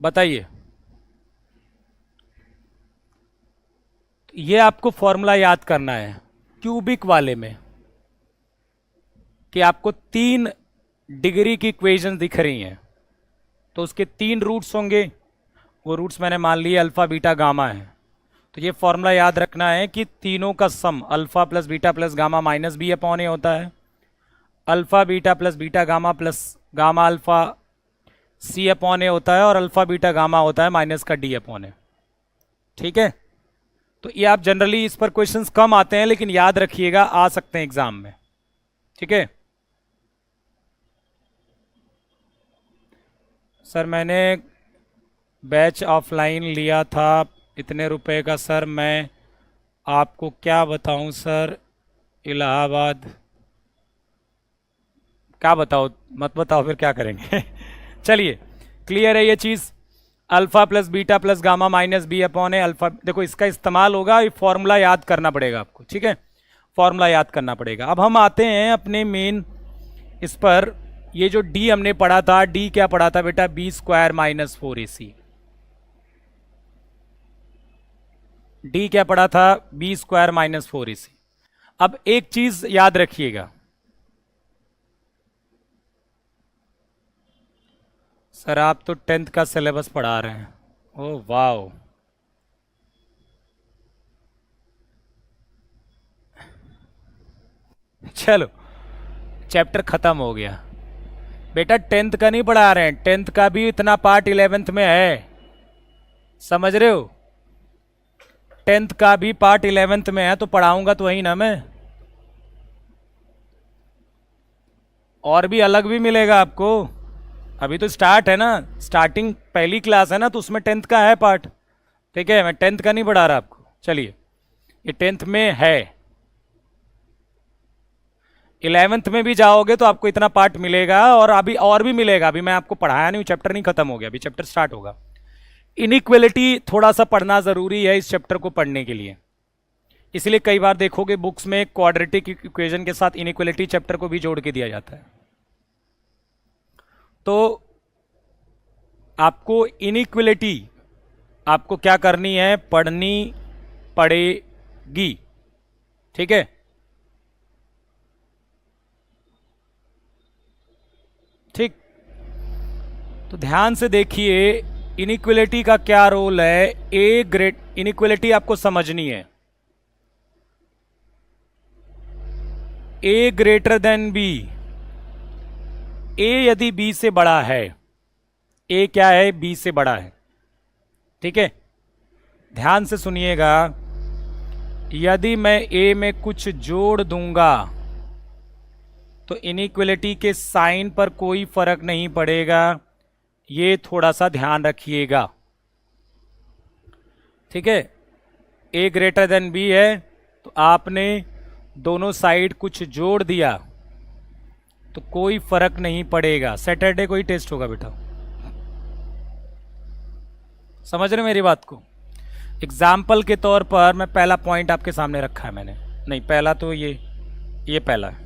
बताइए, ये आपको फॉर्मूला याद करना है क्यूबिक वाले में, कि आपको 3 डिग्री की इक्वेशन दिख रही हैं, तो उसके 3 रूट्स होंगे। वो रूट्स मैंने मान लिए अल्फा बीटा गामा है। तो ये फॉर्मूला याद रखना है कि तीनों का sum alpha plus beta plus gamma minus b upon a होता है। Alpha beta plus beta gamma plus gamma alpha c upon a होता है, और अल्फा बीटा गामा होता है माइनस का डी अपॉन ए। ठीक है। तो ये आप जनरली इस पर क्वेश्चंस कम आते हैं, लेकिन याद रखिएगा आ सकते हैं एग्जाम में। ठीक है। सर मैंने बैच ऑफलाइन लिया था इतने रुपए का सर, मैं आपको क्या बताऊं सर, इलाहाबाद। क्या बताओ, मत बताओ फिर क्या करेंगे। चलिए, क्लियर है ये चीज़। Alpha plus beta plus gamma minus b upon a alpha, देखो इसका इस्तेमाल होगा, ये फॉर्मूला याद करना पड़ेगा आपको। ठीक है, फॉर्मूला याद करना पड़ेगा। अब हम आते हैं अपने मेन इस पर। ये जो डी हमने पढ़ा था, डी क्या पढ़ा था बेटा, B square minus 4ac। D क्या पढ़ा था, बी स्क्वायर माइनस 4ac। अब एक चीज याद रखिएगा सर, आप तो 10th का सिलेबस पढ़ा रहे हैं। ओह वाओ, चलो चैप्टर खत्म हो गया बेटा। 10th का नहीं पढ़ा रहे हैं, 10th का भी इतना पार्ट 11th में है, समझ रहे हो। 10th का भी पार्ट 11th में है, तो पढ़ाऊंगा तो वही ना मैं, और भी अलग भी मिलेगा आपको। अभी तो स्टार्ट है ना, स्टार्टिंग पहली क्लास है ना, तो उसमें 10th का है पार्ट। ठीक है, मैं 10th का नहीं पढ़ा रहा आपको। चलिए, ये 10th में है, 11th में भी जाओगे तो आपको इतना पार्ट मिलेगा, और अभी और भी मिलेगा। अभी मैं आपको पढ़ाया नहीं, चैप्टर नहीं खत्म हो गया, अभी चैप्टर स्टार्ट होगा। इनइक्वलिटी थोड़ा सा पढ़ना जरूरी है इस चैप्टर को पढ़ने के लिए, इसलिए कई बार देखोगे बुक्स में क्वाड्रेटिक इक्वेशन के साथ इनइक्वलिटी चैप्टर को भी जोड़ के दिया जाता है। तो आपको इनइक्वलिटी आपको क्या करनी है, पढ़नी पड़ेगी। ठीक है, ठीक। तो ध्यान से देखिए इनइक्वलिटी का क्या रोल है। ए ग्रेट इनइक्वलिटी आपको समझनी है, ए ग्रेटर देन बी। ए यदि बी से बड़ा है, ए क्या है, बी से बड़ा है। ठीक है, ध्यान से सुनिएगा, यदि मैं ए में कुछ जोड़ दूंगा तो इनइक्वलिटी के साइन पर कोई फर्क नहीं पड़ेगा, ये थोड़ा सा ध्यान रखिएगा। ठीक है, ए ग्रेटर देन बी है, तो आपने दोनों साइड कुछ जोड़ दिया तो कोई फर्क नहीं पड़ेगा। सैटरडे को ही टेस्ट होगा बेटा, समझ रहे मेरी बात को। एग्जाम्पल के तौर पर मैं पहला पॉइंट आपके सामने रखा है मैंने, नहीं पहला तो ये पहला है।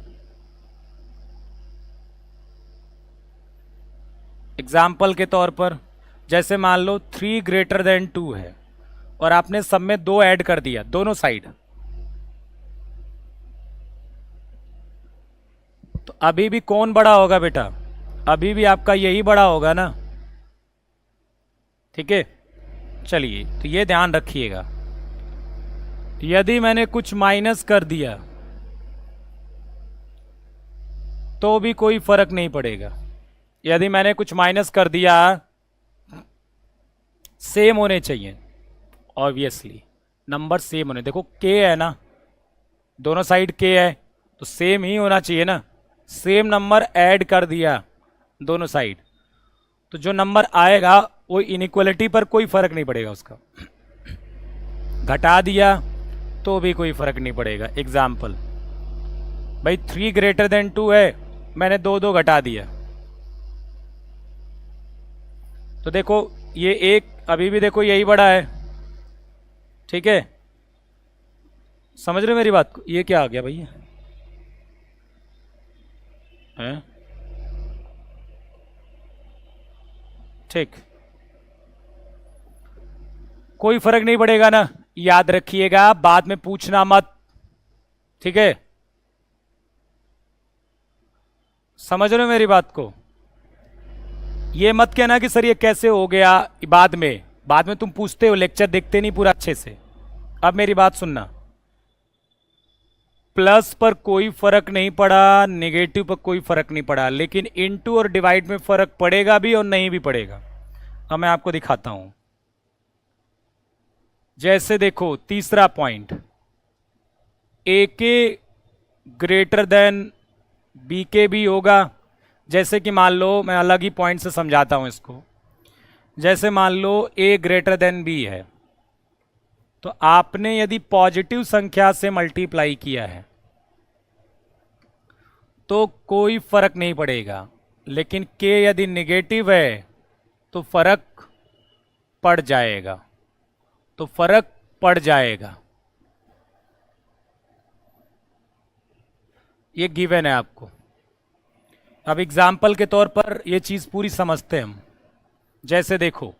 एग्जाम्पल के तौर पर जैसे मान लो 3 ग्रेटर देन 2 है, और आपने सब में 2 ऐड कर दिया दोनों साइड, तो अभी भी कौन बड़ा होगा बेटा, अभी भी आपका यही बड़ा होगा ना। ठीक है, चलिए, तो ये ध्यान रखिएगा। यदि मैंने कुछ माइनस कर दिया तो भी कोई फर्क नहीं पड़ेगा। यदि मैंने कुछ माइनस कर दिया, सेम होने चाहिए, ऑब्वियसली नंबर सेम होने। देखो के है ना, दोनों साइड के है, तो सेम ही होना चाहिए ना। सेम नंबर ऐड कर दिया दोनों साइड, तो जो नंबर आएगा वो इनइक्वलिटी पर कोई फर्क नहीं पड़ेगा उसका। घटा दिया तो भी कोई फर्क नहीं पड़ेगा। एग्जाम्पल, भाई 3 ग्रेटर देन 2 है, मैंने 2 घटा दिया, तो देखो ये एक अभी भी देखो यही बड़ा है। ठीक है, समझ रहे मेरी बात को। ये क्या आ गया भैया, हैं? ठीक, कोई फर्क नहीं पड़ेगा ना, याद रखिएगा, बाद में पूछना मत, ठीक है? समझ रहे हो मेरी बात को? ये मत कहना कि सर ये कैसे हो गया, बाद में तुम पूछते हो, लेक्चर देखते नहीं पूरा अच्छे से। अब मेरी बात सुनना, प्लस पर कोई फर्क नहीं पड़ा, नेगेटिव पर कोई फर्क नहीं पड़ा, लेकिन इनटू और डिवाइड में फर्क पड़ेगा भी और नहीं भी पड़ेगा। अब मैं आपको दिखाता हूं। जैसे देखो तीसरा पॉइंट, ए के ग्रेटर देन बी के भी होगा। जैसे कि मान लो, मैं अलग ही पॉइंट से समझाता हूं इसको। जैसे मान लो ए ग्रेटर देन बी है, तो आपने यदि पॉजिटिव संख्या से मल्टीप्लाई किया है तो कोई फर्क नहीं पड़ेगा, लेकिन के यदि नेगेटिव है तो फर्क पड़ जाएगा, तो फर्क पड़ जाएगा। ये गिवन है आपको। अब एग्जाम्पल के तौर पर ये चीज पूरी समझते हैं हम। जैसे देखो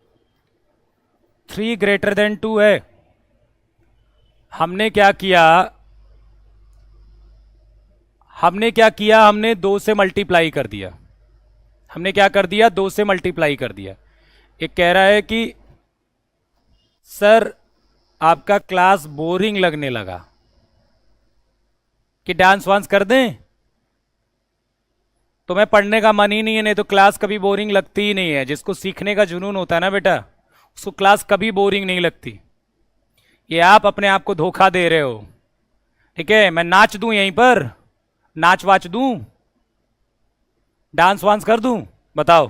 3 ग्रेटर देन 2 है, हमने क्या किया, हमने 2 से मल्टीप्लाई कर दिया। हमने क्या कर दिया, 2 से मल्टीप्लाई कर दिया। एक कह रहा है कि सर आपका क्लास बोरिंग लगने लगा, कि डांस वांस कर दें, तुम्हें पढ़ने का मन ही नहीं है, नहीं तो क्लास कभी बोरिंग लगती ही नहीं है। जिसको सीखने का जुनून होता है ना बेटा, उसको क्लास कभी बोरिंग नहीं लगती। ये आप अपने आप को धोखा दे रहे हो, ठीक है? मैं नाच दूं यहीं पर, नाच वाच दूं, डांस वांस कर दूं, बताओ?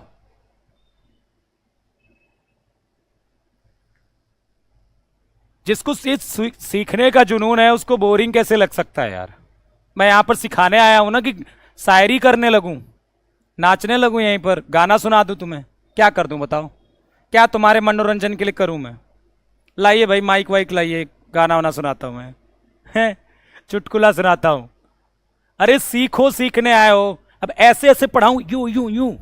जिसको सीखने का जुनून है उसको बोरिंग कैसे लग सकता है यार? मैं यहां पर सिखाने आया हूं ना, कि शायरी करने लगूं, नाचने लगूं यहीं पर, गाना सुना दूं तुम्हें, क्या कर दूं बताओ? क्या तुम्हारे मनोरंजन के लिए करूं मैं? लाइए भाई माइक वाइक लाइए, गाना वाना सुनाता हूं मैं, हैं? चुटकुला सुनाता हूं। अरे सीखो, सीखने आए हो। अब ऐसे ऐसे पढ़ाऊं, यूं यूं यूं,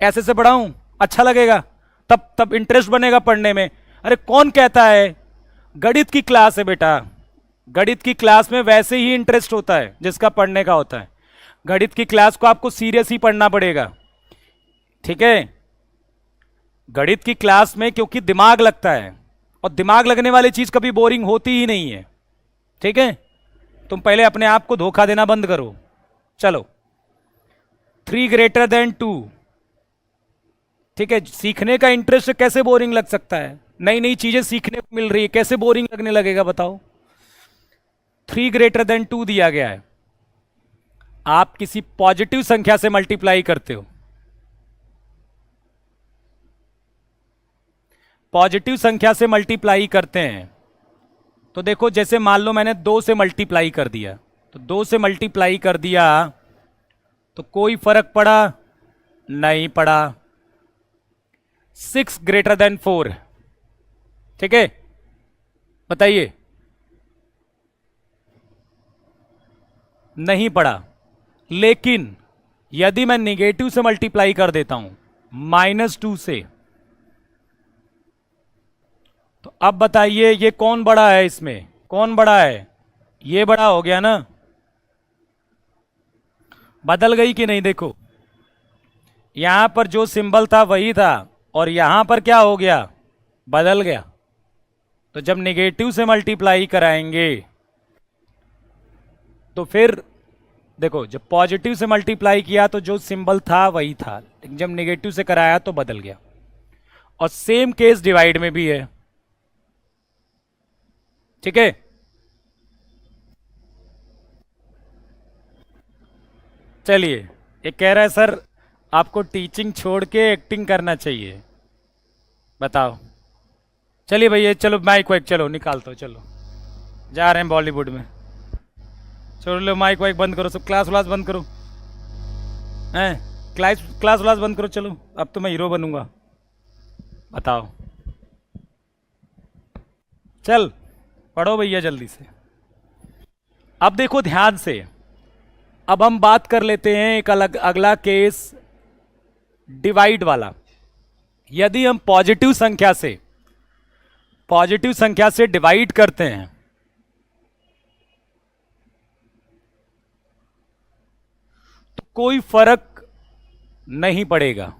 ऐसे से पढ़ाऊं, अच्छा लगेगा? तब इंटरेस्ट बनेगा पढ़ने में। अरे कौन कहता है, गणित की क्लास है बेटा, गणित की क्लास में वैसे ही इंटरेस्ट होता है जिसका पढ़ने का होता है। गणित की क्लास को आपको सीरियस ही पढ़ना पड़ेगा, ठीक है? गणित की क्लास में क्योंकि दिमाग लगता है, और दिमाग लगने वाली चीज कभी बोरिंग होती ही नहीं है, ठीक है? तुम पहले अपने आप को धोखा देना बंद करो। चलो 3 ग्रेटर देन 2, ठीक है? सीखने का इंटरेस्ट कैसे बोरिंग लग सकता है? नई नई चीजें सीखने को मिल रही है, कैसे बोरिंग लगने लगेगा बताओ? 3 ग्रेटर देन 2 दिया गया है, आप किसी पॉजिटिव संख्या से मल्टीप्लाई करते हो। पॉजिटिव संख्या से मल्टीप्लाई करते हैं तो देखो, जैसे मान लो मैंने 2 से मल्टीप्लाई कर दिया, तो 2 से मल्टीप्लाई कर दिया तो कोई फर्क पड़ा? नहीं पड़ा। 6 ग्रेटर देन 4, ठीक है? बताइए, नहीं पड़ा। लेकिन यदि मैं निगेटिव से मल्टीप्लाई कर देता हूं, -2 से, तो अब बताइए ये कौन बड़ा है, इसमें कौन बड़ा है? ये बड़ा हो गया ना? बदल गई कि नहीं? देखो यहां पर जो सिंबल था वही था, और यहां पर क्या हो गया? बदल गया। तो जब नेगेटिव से मल्टीप्लाई कराएंगे तो फिर देखो, जब पॉजिटिव से मल्टीप्लाई किया तो जो सिंबल था वही था, लेकिन जब नेगेटिव से कराया तो बदल गया। और सेम केस डिवाइड में भी है, ठीक है? चलिए, ये कह रहा है सर आपको टीचिंग छोड़ के एक्टिंग करना चाहिए, बताओ? चलिए भैया, चलो माइक वाइक चलो निकालता हूँ, चलो जा रहे हैं बॉलीवुड में। चलो लो माइक वाइक बंद करो, सब क्लास व्लास बंद करो, हैं? क्लास व्लास बंद करो, चलो अब तो मैं हीरो बनूंगा, बताओ? चल पढ़ो भैया जल्दी से। अब देखो ध्यान से, अब हम बात कर लेते हैं एक अलग अगला केस, डिवाइड वाला। यदि हम पॉजिटिव संख्या से डिवाइड करते हैं तो कोई फर्क नहीं पड़ेगा।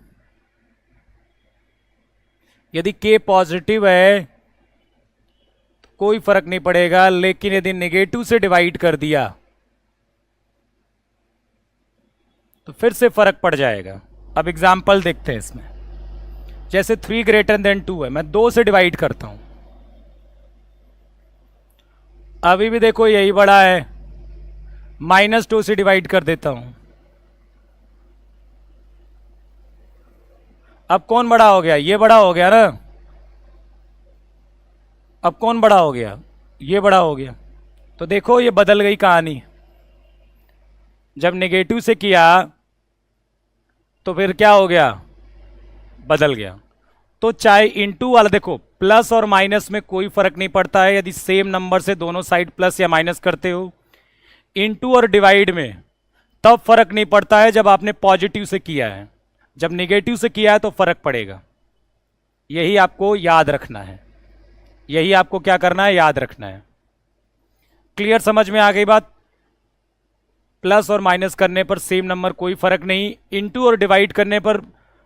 यदि k पॉजिटिव है तो कोई फर्क नहीं पड़ेगा, लेकिन यदि नेगेटिव से डिवाइड कर दिया तो फिर से फर्क पड़ जाएगा। अब एग्जाम्पल देखते हैं इसमें। जैसे 3 ग्रेटर देन 2 है, मैं 2 से डिवाइड करता हूं, अभी भी देखो यही बड़ा है, -2 से डिवाइड कर देता हूं, अब कौन बड़ा हो गया? ये बड़ा हो गया ना। अब कौन बड़ा हो गया? ये बड़ा हो गया। तो देखो ये बदल गई कहानी। जब नेगेटिव से किया तो फिर क्या हो गया? बदल गया। तो चाहे इनटू वाला, देखो प्लस और माइनस में कोई फर्क नहीं पड़ता है यदि सेम नंबर से दोनों साइड प्लस या माइनस करते हो। इनटू और डिवाइड में तब फर्क नहीं पड़ता है जब आपने पॉजिटिव से किया है, जब नेगेटिव से किया है तो फर्क पड़ेगा। यही आपको याद रखना है, यही आपको क्या करना है? याद रखना है। क्लियर? समझ में आ गई बात? प्लस और माइनस करने पर सेम नंबर कोई फर्क नहीं, इनटू और डिवाइड करने पर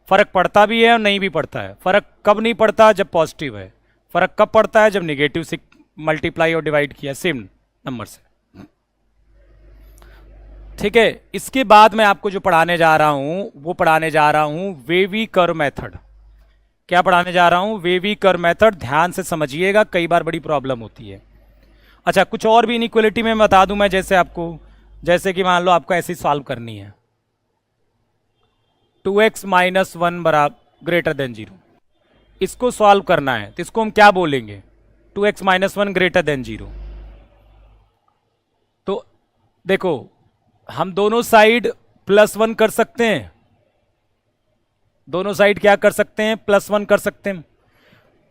फर्क पड़ता भी है और नहीं भी पड़ता है। फर्क कब नहीं पड़ता? जब पॉजिटिव है। फर्क कब पड़ता है? जब नेगेटिव से मल्टीप्लाई और डिवाइड किया सेम नंबर से। ठीक है, इसके बाद मैं आपको जो पढ़ाने जा रहा हूं वो पढ़ाने जा रहा हूं वेवी कर्व मेथड। क्या पढ़ाने जा रहा हूं? Wavy curve method. ध्यान से समझिएगा, कई बार बड़ी प्रॉब्लम होती है। अच्छा, कुछ और भी इनइक्वालिटी में बता दूं मैं, जैसे आपको, जैसे कि मान लो आपको ऐसी सॉल्व करनी है, 2x - 1 बराबर ग्रेटर देन 0, इसको सॉल्व करना है तो इसको हम क्या बोलेंगे? 2x - 1 greater than 0। तो देखो हम दोनों साइड +1 कर सकते हैं, दोनों साइड क्या कर सकते हैं? +1 कर सकते हैं।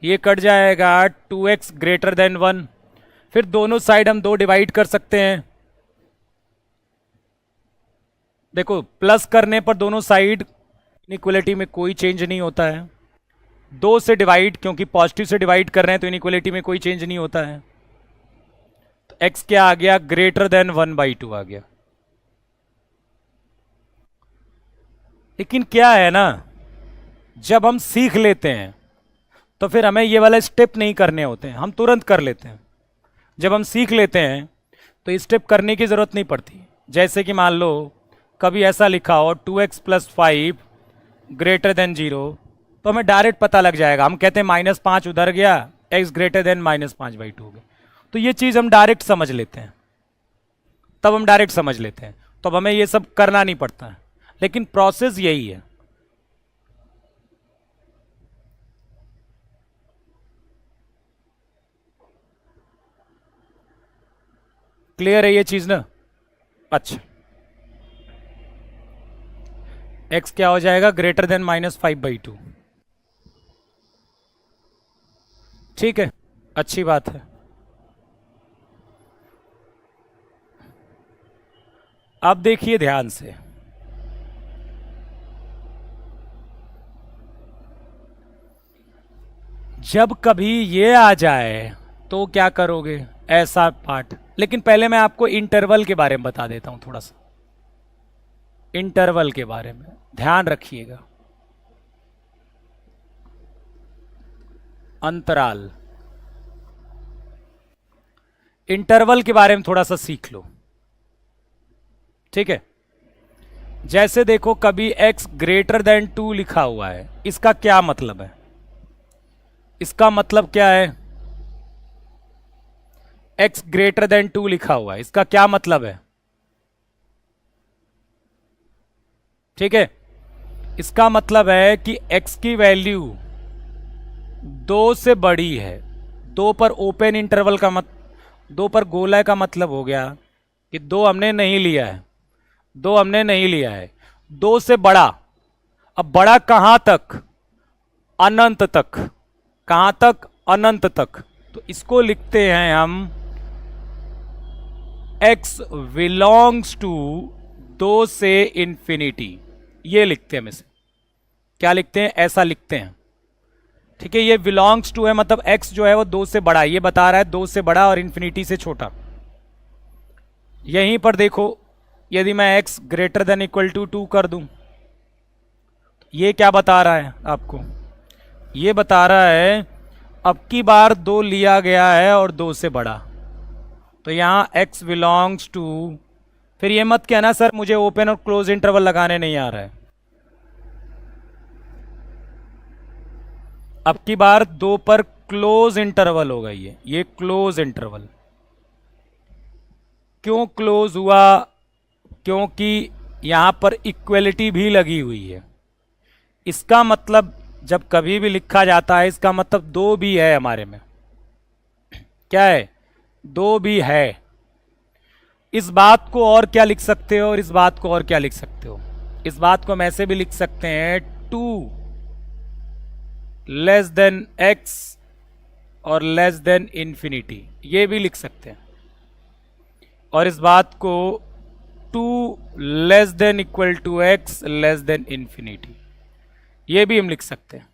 ये कट जाएगा 2x ग्रेटर देन 1। फिर दोनों साइड हम 2 डिवाइड कर सकते हैं। देखो प्लस करने पर दोनों साइड इनइक्वालिटी में कोई चेंज नहीं होता है। 2 से डिवाइड, क्योंकि पॉजिटिव से डिवाइड कर रहे हैं तो इनइक्वालिटी में कोई चेंज नहीं होता है। तो x क्या आ गया? ग्रेटर देन 1/2 आ गया। लेकिन क्या है ना, जब हम सीख लेते हैं तो फिर हमें ये वाला स्टेप नहीं करने होते हैं, हम तुरंत कर लेते हैं। जब हम सीख लेते हैं तो स्टेप करने की जरूरत नहीं पड़ती। जैसे कि मान लो कभी ऐसा लिखा हो 2x + 5 ग्रेटर देन 0, तो हमें डायरेक्ट पता लग जाएगा। हम कहते हैं -5 उधर गया, x ग्रेटर देन -5/2 हो गया। तो ये चीज़ हम डायरेक्ट समझ लेते हैं, तब हम डायरेक्ट समझ लेते हैं, तो अब हमें ये सब करना नहीं पड़ता है। लेकिन प्रोसेस यही है। क्लियर है ये चीज ना? अच्छा, x क्या हो जाएगा? Greater than -5/2। ठीक है, अच्छी बात है। अब देखिए ध्यान से, जब कभी ये आ जाए तो क्या करोगे? ऐसा पार्ट। लेकिन पहले मैं आपको इंटरवल के बारे में बता देता हूं, थोड़ा सा इंटरवल के बारे में ध्यान रखिएगा। अंतराल, इंटरवल के बारे में थोड़ा सा सीख लो। ठीक है, जैसे देखो कभी x ग्रेटर देन 2 लिखा हुआ है, इसका क्या मतलब है? इसका मतलब क्या है? x ग्रेटर देन 2 लिखा हुआ है, इसका क्या मतलब है? ठीक है, इसका मतलब है कि x की वैल्यू 2 से बड़ी है। 2 पर ओपन इंटरवल का 2 पर गोला का मतलब हो गया कि 2 हमने नहीं लिया है, 2 हमने नहीं लिया है। 2 से बड़ा, अब बड़ा कहां तक? अनंत तक। कहां तक? अनंत तक। तो इसको लिखते हैं हम x बिलोंग्स टू 2 से इन्फिनिटी, ये लिखते हैं हम इसे, क्या लिखते हैं, ऐसा लिखते हैं। ठीक है, ये बिलोंग्स टू है, मतलब x जो है वो 2 से बड़ा है, ये बता रहा है 2 से बड़ा और इन्फिनिटी से छोटा। यहीं पर देखो, यदि मैं x greater than equal to 2 कर दूं, ये क्या बता रहा है आपको, ये बता रहा है अब की बार 2 लिया गया है और 2 से बड़ा, तो यहां x बिलोंग्स टू, फिर ये मत कहना सर मुझे ओपन और क्लोज इंटरवल लगाने नहीं आ रहा है, अब की बार 2 पर क्लोज इंटरवल होगा, ये क्लोज इंटरवल। क्यों क्लोज हुआ, क्योंकि यहां पर इक्वलिटी भी लगी हुई है। इसका मतलब जब कभी भी लिखा जाता है, इसका मतलब 2 भी है हमारे में, क्या है, 2 भी है। इस बात को और क्या लिख सकते हो, और इस बात को और क्या लिख सकते हो, इस बात को हम ऐसे भी लिख सकते हैं 2 लेस देन x और लेस देन इंफिनिटी, ये भी लिख सकते हैं। और इस बात को 2 less than equal to x less than infinity, ये भी हम लिख सकते हैं।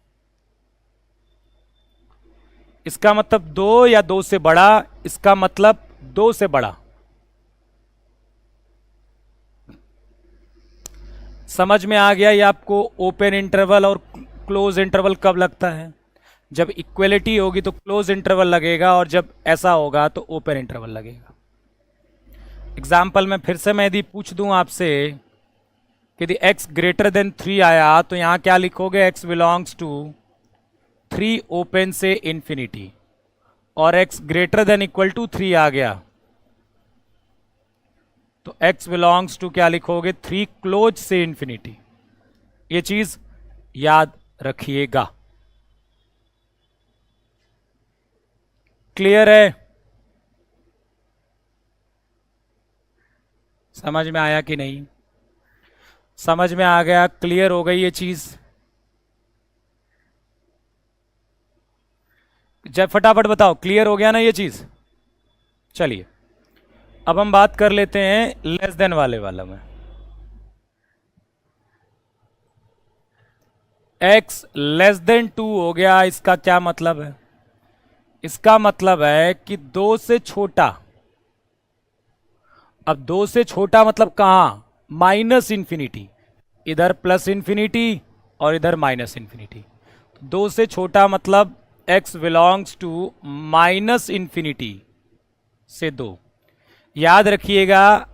इसका मतलब 2 या 2 से बड़ा, इसका मतलब 2 से बड़ा। समझ में आ गया ये आपको, ओपन इंटरवल और क्लोज इंटरवल कब लगता है, जब इक्वलिटी होगी तो क्लोज इंटरवल लगेगा, और जब ऐसा होगा तो ओपन इंटरवल लगेगा। एग्जाम्पल में फिर से मैं यदि पूछ दूं आपसे कि यदि x ग्रेटर देन 3 आया, तो यहां क्या लिखोगे, x बिलोंग्स टू 3 ओपन से इंफिनिटी, और x greater than equal to 3 आ गया तो x बिलोंग्स टू क्या लिखोगे, 3 क्लोज से इंफिनिटी। ये चीज याद रखिएगा। क्लियर है, समझ में आया कि नहीं, समझ में आ गया, क्लियर हो गई ये चीज। जब फटाफट बताओ, क्लियर हो गया ना ये चीज। चलिए अब हम बात कर लेते हैं लेस देन वाला में। x लेस देन 2 हो गया, इसका क्या मतलब है, इसका मतलब है कि 2 से छोटा। अब 2 से छोटा मतलब कहां, माइनस इंफिनिटी, इधर प्लस इंफिनिटी और इधर माइनस इंफिनिटी। 2 से छोटा मतलब x belongs to minus infinity से 2। याद रखिएगा,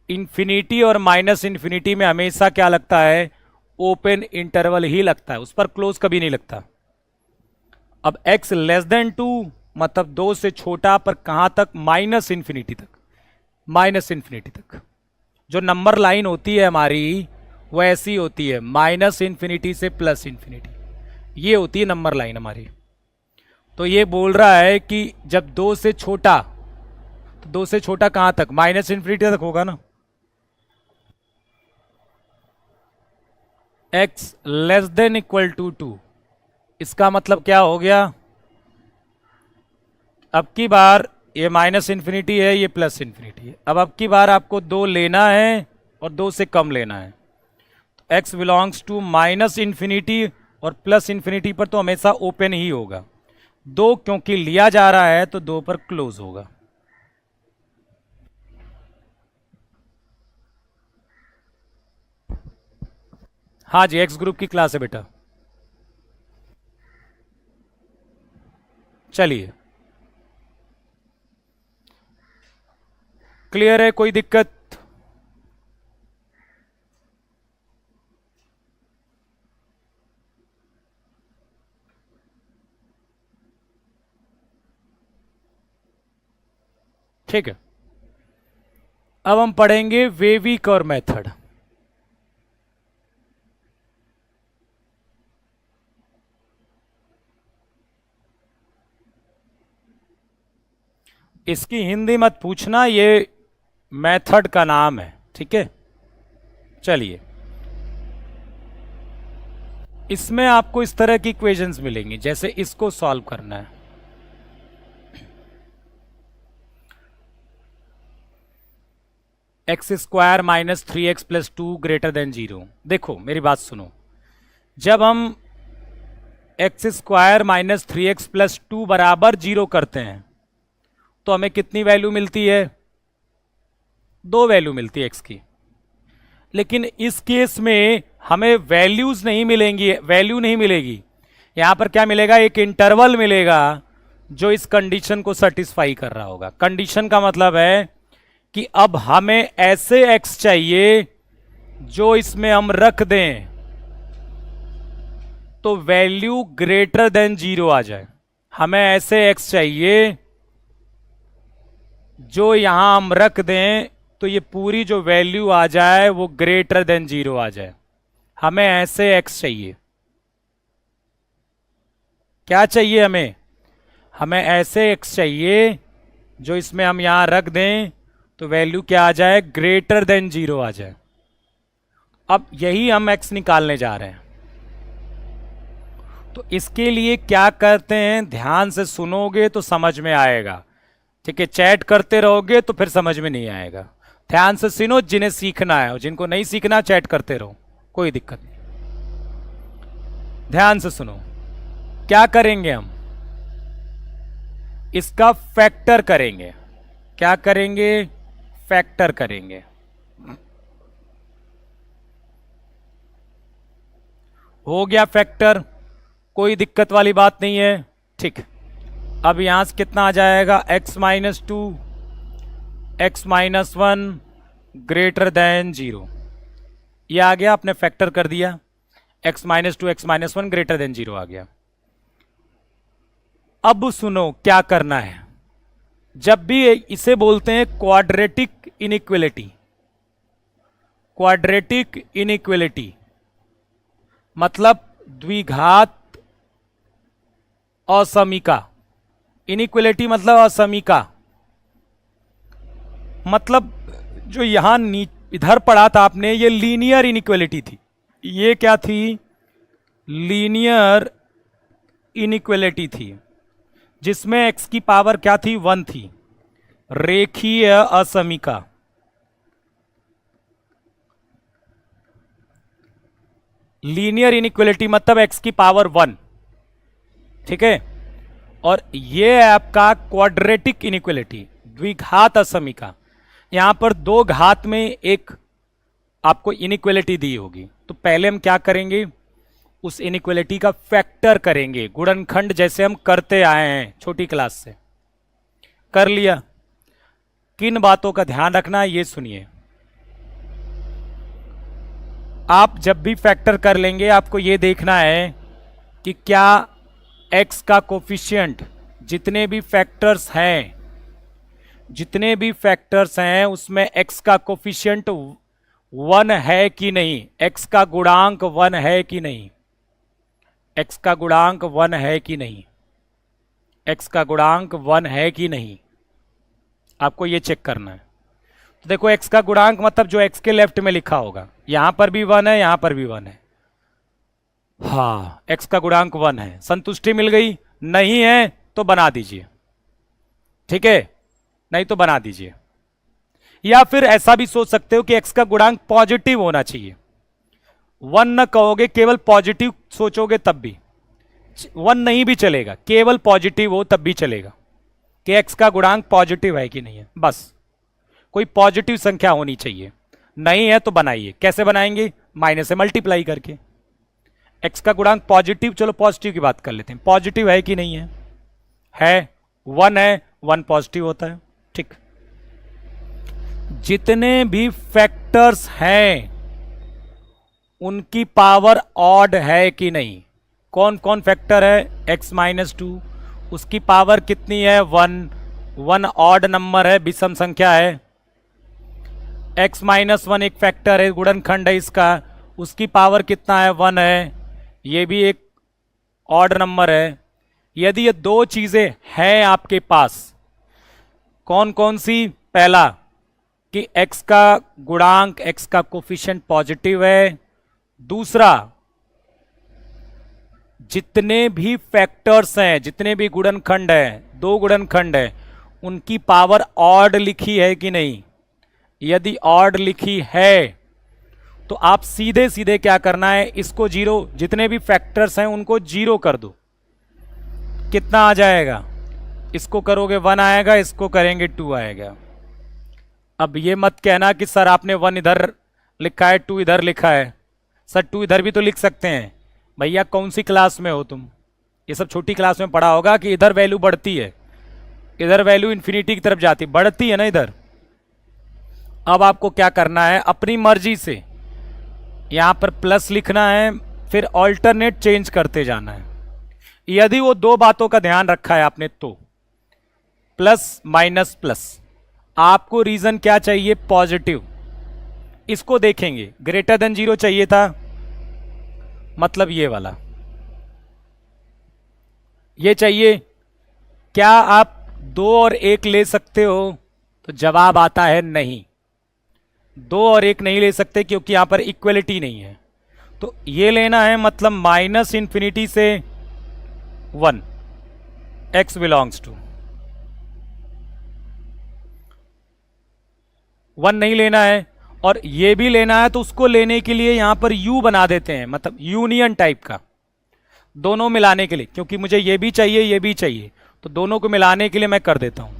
इंफिनिटी और माइनस इंफिनिटी में हमेशा क्या लगता है, ओपन इंटरवल ही लगता है, उस पर क्लोज कभी नहीं लगता। अब x लेस देन 2 मतलब 2 से छोटा, पर कहां तक, माइनस इंफिनिटी तक, माइनस इंफिनिटी तक। जो नंबर लाइन होती है हमारी वो ऐसी होती है, माइनस इंफिनिटी से प्लस इंफिनिटी, ये होती है नंबर लाइन हमारी। तो ये बोल रहा है कि जब 2 से छोटा, तो 2 से छोटा कहां तक, माइनस इंफिनिटी तक होगा ना। x less than equal to 2, इसका मतलब क्या हो गया, अब की बार ये माइनस इंफिनिटी है, ये प्लस इंफिनिटी है। अब की बार आपको 2 लेना है और 2 से कम लेना है, तो x belongs to minus infinity और प्लस इंफिनिटी पर तो हमेशा ओपन ही होगा। 2 क्योंकि लिया जा रहा है तो 2 पर क्लोज होगा। हाँ जी, एक्स ग्रुप की क्लास है बेटा। चलिए क्लियर है, कोई दिक्कत, ठीक है। अब हम पढ़ेंगे वेवी कर्व मेथड। इसकी हिंदी मत पूछना, ये मेथड का नाम है, ठीक है। चलिए, इसमें आपको इस तरह की इक्वेशंस मिलेंगी, जैसे इसको सॉल्व करना है। X square minus 3x plus 2 greater then 0। देखो मेरी बात सुनो, जब हम x square minus 3x plus 2 बराबर 0 करते हैं तो हमें कितनी वैल्यू मिलती है? 2 वैल्यू मिलती है एक्स की। लेकिन इस केस में हमें वैल्यूज नहीं मिलेंगी, वैल्यू नहीं मिलेगी। यहां पर क्या मिलेगा? एक इंटरवल मिलेगा जो इस कंडीशन को सेटिस्फाई कर रहा होगा। कंडीशन का मतलब है कि अब हमें ऐसे एक्स चाहिए जो इसमें हम रख दें तो वैल्यू ग्रेटर देन 0 आ जाए। हमें ऐसे एक्स चाहिए जो यहां हम रख दें तो ये पूरी जो वैल्यू आ जाए वो ग्रेटर देन 0 आ जाए। हमें ऐसे एक्स चाहिए। क्या चाहिए हमें? हमें ऐसे एक्स चाहिए जो इसमें हम यहां रख दें तो वैल्यू क्या आ जाए? ग्रेटर देन 0 आ जाए। अब यही हम एक्स निकालने जा रहे हैं। तो इसके लिए क्या करते हैं, ध्यान से सुनोगे तो समझ में आएगा, ठीक है? चैट करते रहोगे तो फिर समझ में नहीं आएगा। ध्यान से सुनो, जिन्हें सीखना है और जिनको नहीं सीखना चैट करते रहो, कोई दिक्कत नहीं। ध्यान से सुनो, क्या करेंगे हम? इसका फैक्टर करेंगे। क्या करेंगे? फैक्टर करेंगे। हो गया फैक्टर, कोई दिक्कत वाली बात नहीं है, ठीक। अब यहां से कितना आ जाएगा? x minus 2 x minus 1 greater than 0। ये आ गया, आपने फैक्टर कर दिया। x minus 2 x minus 1 greater than 0 आ गया। अब सुनो क्या करना है। जब भी इसे बोलते हैं क्वाड्रेटिक इनइक्वलिटी। क्वाड्रेटिक इनइक्वलिटी मतलब द्विघात असमीका। इनइक्वलिटी मतलब असमीका। मतलब जो यहां इधर पढ़ा था आपने, ये लीनियर इनइक्वलिटी थी। ये क्या थी? लीनियर इनइक्वलिटी थी, जिसमें x की पावर क्या थी? 1 थी। रेखीय असमीका। लीनियर इनइक्वलिटी मतलब x की पावर 1, ठीक है? और ये है आपका क्वाड्रेटिक इनइक्वलिटी, द्विघात असमीका। यहां पर दो घात में एक आपको इनइक्वलिटी दी होगी, तो पहले हम क्या करेंगे? उस इनइक्वलिटी का फैक्टर करेंगे, गुणनखंड, जैसे हम करते आए हैं छोटी क्लास से। कर लिया? किन बातों का ध्यान रखना ये सुनिए। आप जब भी फैक्टर कर लेंगे आपको ये देखना है कि क्या x का कोफिशिएंट, जितने भी फैक्टर्स हैं उसमें x का कोफिशिएंट 1 है कि नहीं, x का गुणांक 1 है कि नहीं, x का गुणांक 1 है कि नहीं, x का गुणांक 1 है कि नहीं, आपको ये चेक करना है। तो देखो x का गुणांक मतलब जो x के लेफ्ट में लिखा होगा, यहां पर भी 1 है, यहां पर भी 1 है। हाँ, x का गुणांक 1 है। संतुष्टि मिल गई? नहीं है तो बना दीजिए, ठीक है? नहीं तो बना दीजिए। या फिर ऐसा भी सोच सकते हो कि x का गुणांक पॉजिटिव होना चाहिए। 1 न कहोगे, केवल पॉजिटिव सोचोगे तब भी 1 नहीं भी चलेगा, केवल पॉजिटिव हो तब भी चलेगा कि x का गुणांक पॉजिटिव है कि नहीं है। बस कोई पॉजिटिव संख्या होनी चाहिए। नहीं है तो बनाइए। कैसे बनाएंगे? माइनस से मल्टीप्लाई करके। x का गुणांक पॉजिटिव, चलो पॉजिटिव की बात कर लेते हैं। पॉजिटिव है कि नहीं है? है। 1 है, 1 पॉजिटिव होता है, ठीक। जितने भी फैक्टर्स हैं उनकी पावर ऑड है कि नहीं? कौन कौन फैक्टर है? x माइनस 2, उसकी पावर कितनी है? 1। 1 ऑड नंबर है, विषम संख्या है। x माइनस 1 एक फैक्टर है, गुणनखंड है इसका, उसकी पावर कितना है? 1 है, ये भी एक ऑड नंबर है। यदि ये दो चीजें हैं आपके पास, कौन कौन सी? पहला कि x का गुणांक, x का कोफिशिएंट पॉजिटिव है। दूसरा, जितने भी फैक्टर्स हैं, जितने भी गुणनखंड हैं, 2 गुणनखंड हैं, उनकी पावर ऑड लिखी है कि नहीं? यदि ऑड लिखी है तो आप सीधे सीधे क्या करना है, इसको जीरो, जितने भी फैक्टर्स हैं उनको जीरो कर दो। कितना आ जाएगा, इसको करोगे 1 आएगा, इसको करेंगे 2 आएगा। अब ये मत कहना कि सर आपने 1 इधर लिखा है 2 इधर लिखा है। सर 2 इधर भी तो लिख सकते हैं। भैया कौन सी क्लास में हो तुम, ये सब छोटी क्लास में पढ़ा होगा कि इधर वैल्यू बढ़ती है, इधर वैल्यू इन्फिनिटी की तरफ जाती, बढ़ती है ना इधर। अब आपको क्या करना है, अपनी मर्जी से यहां पर प्लस लिखना है, फिर ऑल्टरनेट चेंज करते जाना है। यदि वो दो बातों का ध्यान रखा है आपने तो प्लस माइनस प्लस, आपको रीजन क्या चाहिए, पॉजिटिव। इसको देखेंगे, ग्रेटर देन 0 चाहिए था, मतलब ये वाला ये चाहिए। क्या आप 2 और 1 ले सकते हो, तो जवाब आता है नहीं। 2 और 1 नहीं ले सकते क्योंकि यहां पर इक्वलिटी नहीं है। तो ये लेना है, मतलब माइनस इंफिनिटी से 1, x बिलोंग्स टू 1 नहीं लेना है। और ये भी लेना है, तो उसको लेने के लिए यहां पर u बना देते हैं, मतलब यूनियन टाइप का, दोनों मिलाने के लिए, क्योंकि मुझे ये भी चाहिए ये भी चाहिए, तो दोनों को मिलाने के लिए मैं कर देता हूं।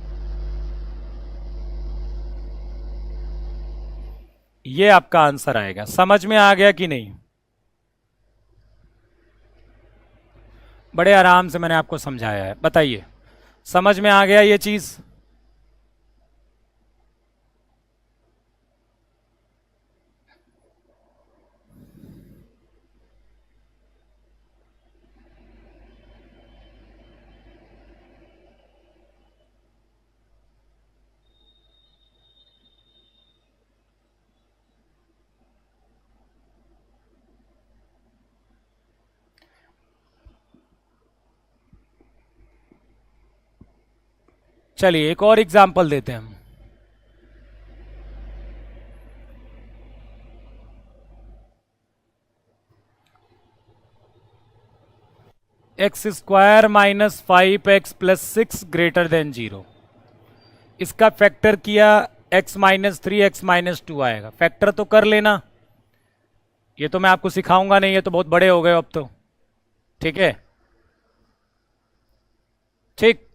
ये आपका आंसर आएगा। समझ में आ गया कि नहीं? बड़े आराम से मैंने आपको समझाया है, बताइए समझ में आ गया ये चीज? चलिए एक और एग्जांपल देते हैं हम। X square minus 5x plus 6 greater than 0, इसका फैक्टर किया x माइनस 3x माइनस 2 आएगा। फैक्टर तो कर लेना, ये तो मैं आपको सिखाऊंगा नहीं, ये तो बहुत बड़े हो गए अब तो, ठीक है? ठीक,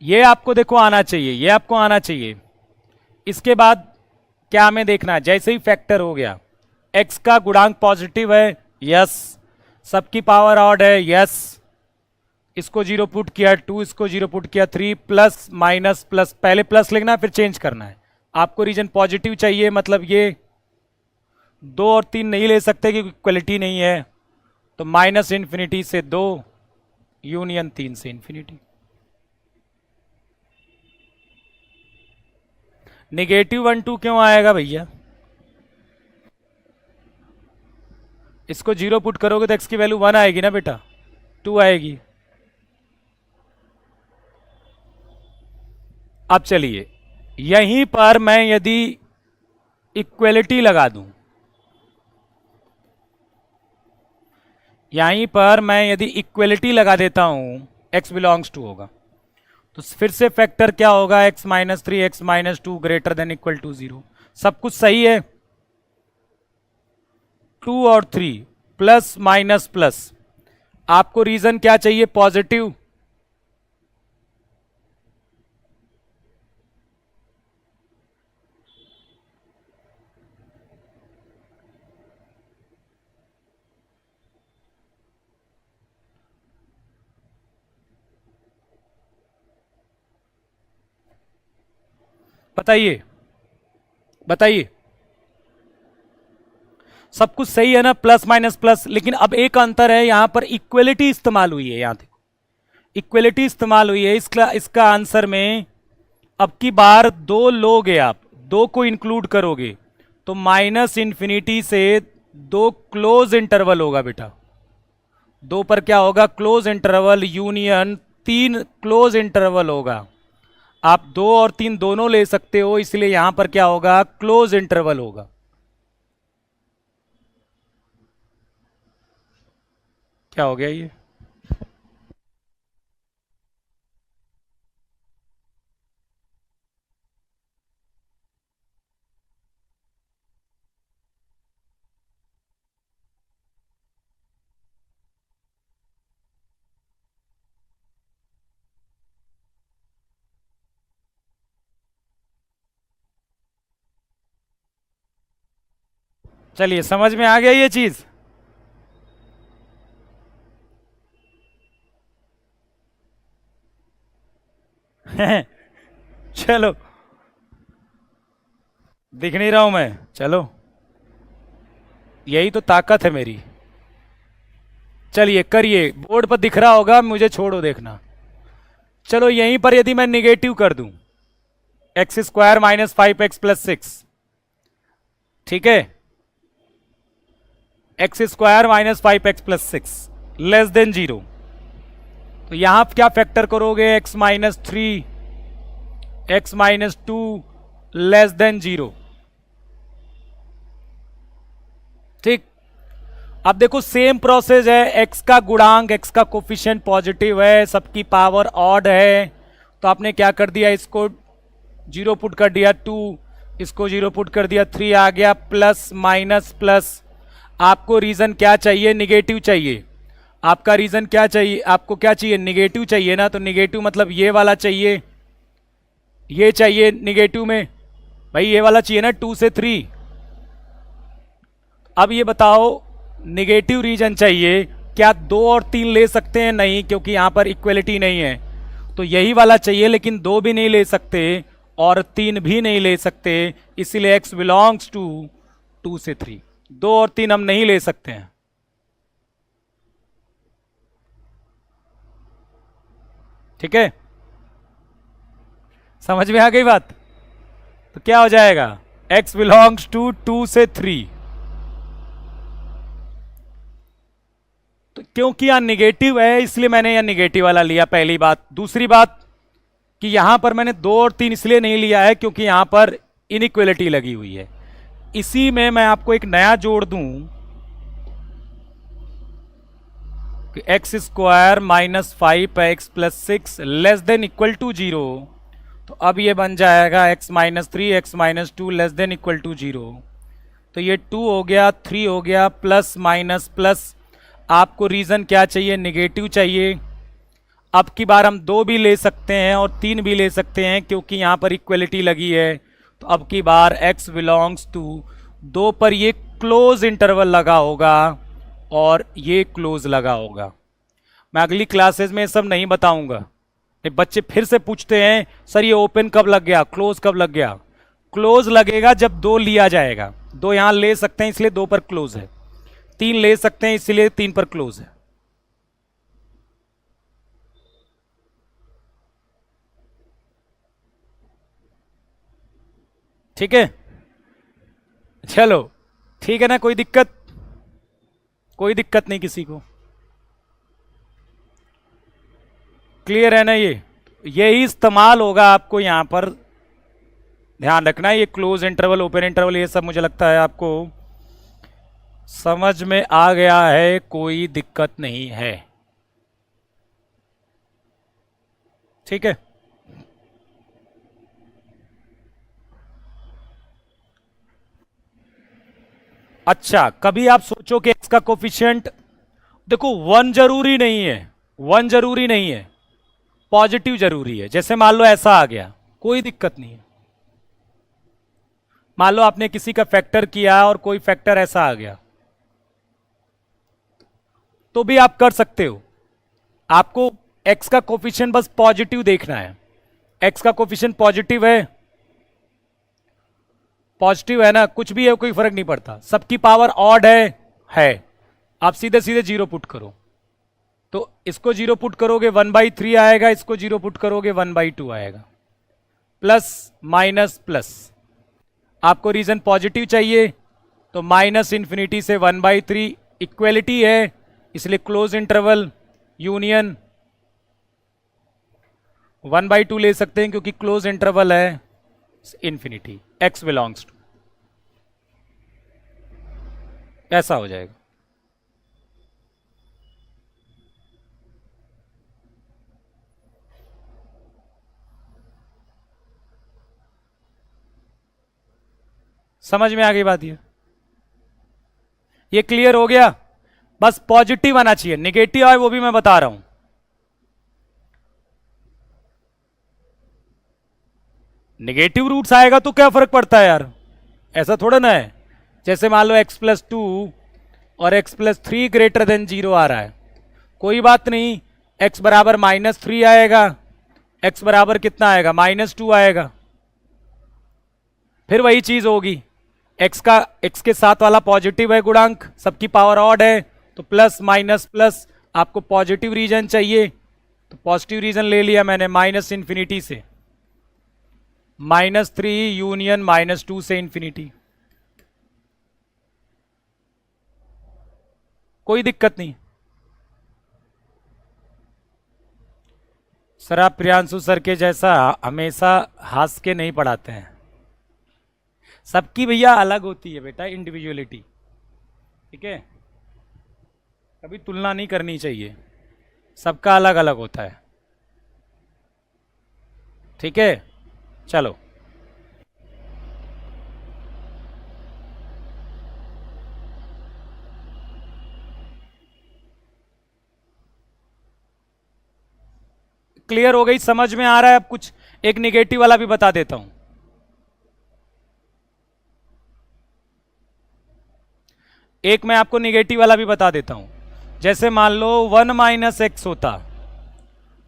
ये आपको देखो आना चाहिए, ये आपको आना चाहिए। इसके बाद क्या हमें देखना है, जैसे ही फैक्टर हो गया, x का गुणांक पॉजिटिव है, यस, सबकी पावर ऑड है, यस, इसको 0 पुट किया 2, इसको 0 पुट किया 3, प्लस माइनस प्लस, पहले प्लस लिखना है फिर चेंज करना है। आपको रीजन पॉजिटिव चाहिए, मतलब ये 2 और 3 नहीं ले सकते क्योंकि इक्वलिटी नहीं है, तो माइनस इंफिनिटी से 2 यूनियन 3 से इंफिनिटी। नेगेटिव 1 2 क्यों आएगा भैया? इसको 0 पुट करोगे तो x की वैल्यू 1 आएगी ना बेटा, 2 आएगी। अब चलिए यहीं पर मैं यदि इक्वलिटी लगा दूं, यहीं पर मैं यदि इक्वलिटी लगा देता हूं, x बिलोंग्स टू होगा, तो फिर से फैक्टर क्या होगा, x minus 3 x minus 2 greater than equal to 0। सब कुछ सही है, 2 और 3 प्लस माइनस प्लस, आपको रीजन क्या चाहिए, पॉजिटिव। बताइए बताइए, सब कुछ सही है ना, प्लस माइनस प्लस, लेकिन अब एक अंतर है, यहां पर इक्वलिटी इस्तेमाल हुई है, यहां देखो इक्वलिटी इस्तेमाल हुई है। इसका आंसर में अब की बार 2 लोगे आप, 2 को इंक्लूड करोगे तो माइनस इंफिनिटी से 2 क्लोज इंटरवल होगा बेटा, 2 पर क्या होगा, close interval, union 3 close interval होगा। आप 2 और 3 दोनों ले सकते हो, इसलिए यहां पर क्या होगा, क्लोज इंटरवल होगा। क्या हो गया ये? चलिए समझ में आ गया ये चीज। चलो, दिख नहीं रहा हूं मैं, चलो यही तो ताकत है मेरी। चलिए करिए, बोर्ड पर दिख रहा होगा, मुझे छोड़ो देखना। चलो यहीं पर यदि मैं निगेटिव कर दूं, x square minus 5x plus 6, ठीक है, x square minus 5x plus 6 less then 0, तो यहां आप क्या फैक्टर करोगे, x minus 3, x minus 2 less then 0। ठीक, अब देखो सेम प्रोसेस है, x का गुणांक, x का कोफिशिएंट पॉजिटिव है, सबकी पावर ऑड है, तो आपने क्या कर दिया, इसको 0 पुट कर दिया 2, इसको 0 पुट कर दिया 3 आ गया, प्लस माइनस प्लस। आपको रीजन क्या चाहिए, निगेटिव चाहिए। आपका रीजन क्या चाहिए, आपको क्या चाहिए, निगेटिव चाहिए ना, तो निगेटिव मतलब ये वाला चाहिए, ये चाहिए निगेटिव में, भाई ये वाला चाहिए ना 2 से 3। अब ये बताओ, निगेटिव रीजन चाहिए, क्या 2 और 3 ले सकते हैं, नहीं, क्योंकि यहां पर इक्वलिटी नहीं है, तो यही वाला चाहिए, लेकिन 2 भी नहीं ले सकते और 3 भी नहीं ले सकते, इसीलिए x बिलोंग्स टू 2 से 3। 2 और 3 हम नहीं ले सकते हैं। ठीक है, समझ में आ गई बात। तो क्या हो जाएगा, x बिलोंग्स टू 2 से 3। तो क्योंकि यहां निगेटिव है इसलिए मैंने यहां निगेटिव वाला लिया, पहली बात। दूसरी बात कि यहां पर मैंने 2 और 3 इसलिए नहीं लिया है क्योंकि यहां पर इनइक्वलिटी लगी हुई है। इसी में मैं आपको एक नया जोड़ दूं कि x square minus 5x plus 6 less than equal to 0, तो अब ये बन जाएगा x minus 3 x minus 2 less than equal to 0। तो ये 2 हो गया, 3 हो गया, प्लस माइनस प्लस। आपको रीजन क्या चाहिए, निगेटिव चाहिए। अब की बार हम 2 भी ले सकते हैं और 3 भी ले सकते हैं क्योंकि यहां पर इक्वलिटी लगी है, तो अब की बार x बिलोंग्स टू 2 पर ये क्लोज इंटरवल लगा होगा और ये क्लोज लगा होगा। मैं अगली क्लासेस में सब नहीं बताऊंगा। बच्चे फिर से पूछते हैं सर ये ओपन कब लग गया, क्लोज कब लग गया। क्लोज लगेगा जब 2 लिया जाएगा, 2 यहां ले सकते हैं इसलिए 2 पर क्लोज है, 3 ले सकते हैं इसलिए 3 पर क्लोज है। ठीक है, चलो ठीक है ना, कोई दिक्कत, कोई दिक्कत नहीं किसी को, क्लियर है ना। ये यही इस्तेमाल होगा आपको यहां पर ध्यान रखना है। ये क्लोज इंटरवल, ओपन इंटरवल, ये सब मुझे लगता है आपको समझ में आ गया है, कोई दिक्कत नहीं है। ठीक है, अच्छा कभी आप सोचो कि x का कोफिशिएंट, देखो 1 जरूरी नहीं है, 1 जरूरी नहीं है, पॉजिटिव जरूरी है। जैसे मान लो ऐसा आ गया, कोई दिक्कत नहीं है। मान लो आपने किसी का फैक्टर किया और कोई फैक्टर ऐसा आ गया, तो भी आप कर सकते हो। आपको x का कोफिशिएंट बस पॉजिटिव देखना है। x का कोफिशिएंट पॉजिटिव है, पॉजिटिव है ना, कुछ भी है कोई फर्क नहीं पड़ता, सबकी पावर ऑड है, आप सीधे सीधे 0 पुट करो, तो इसको 0 पुट करोगे 1/3 आएगा, इसको 0 पुट करोगे 1/2 आएगा, प्लस माइनस प्लस। आपको रीजन पॉजिटिव चाहिए तो माइनस इंफिनिटी से 1/3, इक्वलिटी है इसलिए क्लोज इंटरवल यूनियन 1/2 ले सकते हैं क्योंकि क्लोज इंटरवल है इंफिनिटी, x बिलोंग्स टू, ऐसा हो जाएगा। समझ में आ गई बात, ये क्लियर हो गया। बस पॉजिटिव आना चाहिए, निगेटिव आए वो भी मैं बता रहा हूं। निगेटिव रूट्स आएगा तो क्या फर्क पड़ता है यार, ऐसा थोड़ा ना है। जैसे मान लो x+2 और x+3 ग्रेटर देन 0 आ रहा है, कोई बात नहीं, x बराबर -3 आएगा, x बराबर कितना आएगा, -2 आएगा। फिर वही चीज होगी, x के साथ वाला पॉजिटिव है गुणांक, सबकी पावर ऑड है, तो प्लस माइनस प्लस, आपको पॉजिटिव रीजन चाहिए तो पॉजिटिव रीजन ले लिया मैंने, -∞ से -3 यूनियन -2 से इन्फिनिटी, कोई दिक्कत नहीं। सर आप प्रियांशु सर के जैसा हमेशा हंस के नहीं पढ़ाते हैं, सबकी भैया अलग होती है बेटा इंडिविजुअलिटी, ठीक है, कभी तुलना नहीं करनी चाहिए, सबका अलग अलग होता है, ठीक है। चलो क्लियर हो गई, समझ में आ रहा है अब कुछ। एक निगेटिव वाला भी बता देता हूं, एक मैं आपको निगेटिव वाला भी बता देता हूं। जैसे मान लो 1 - x होता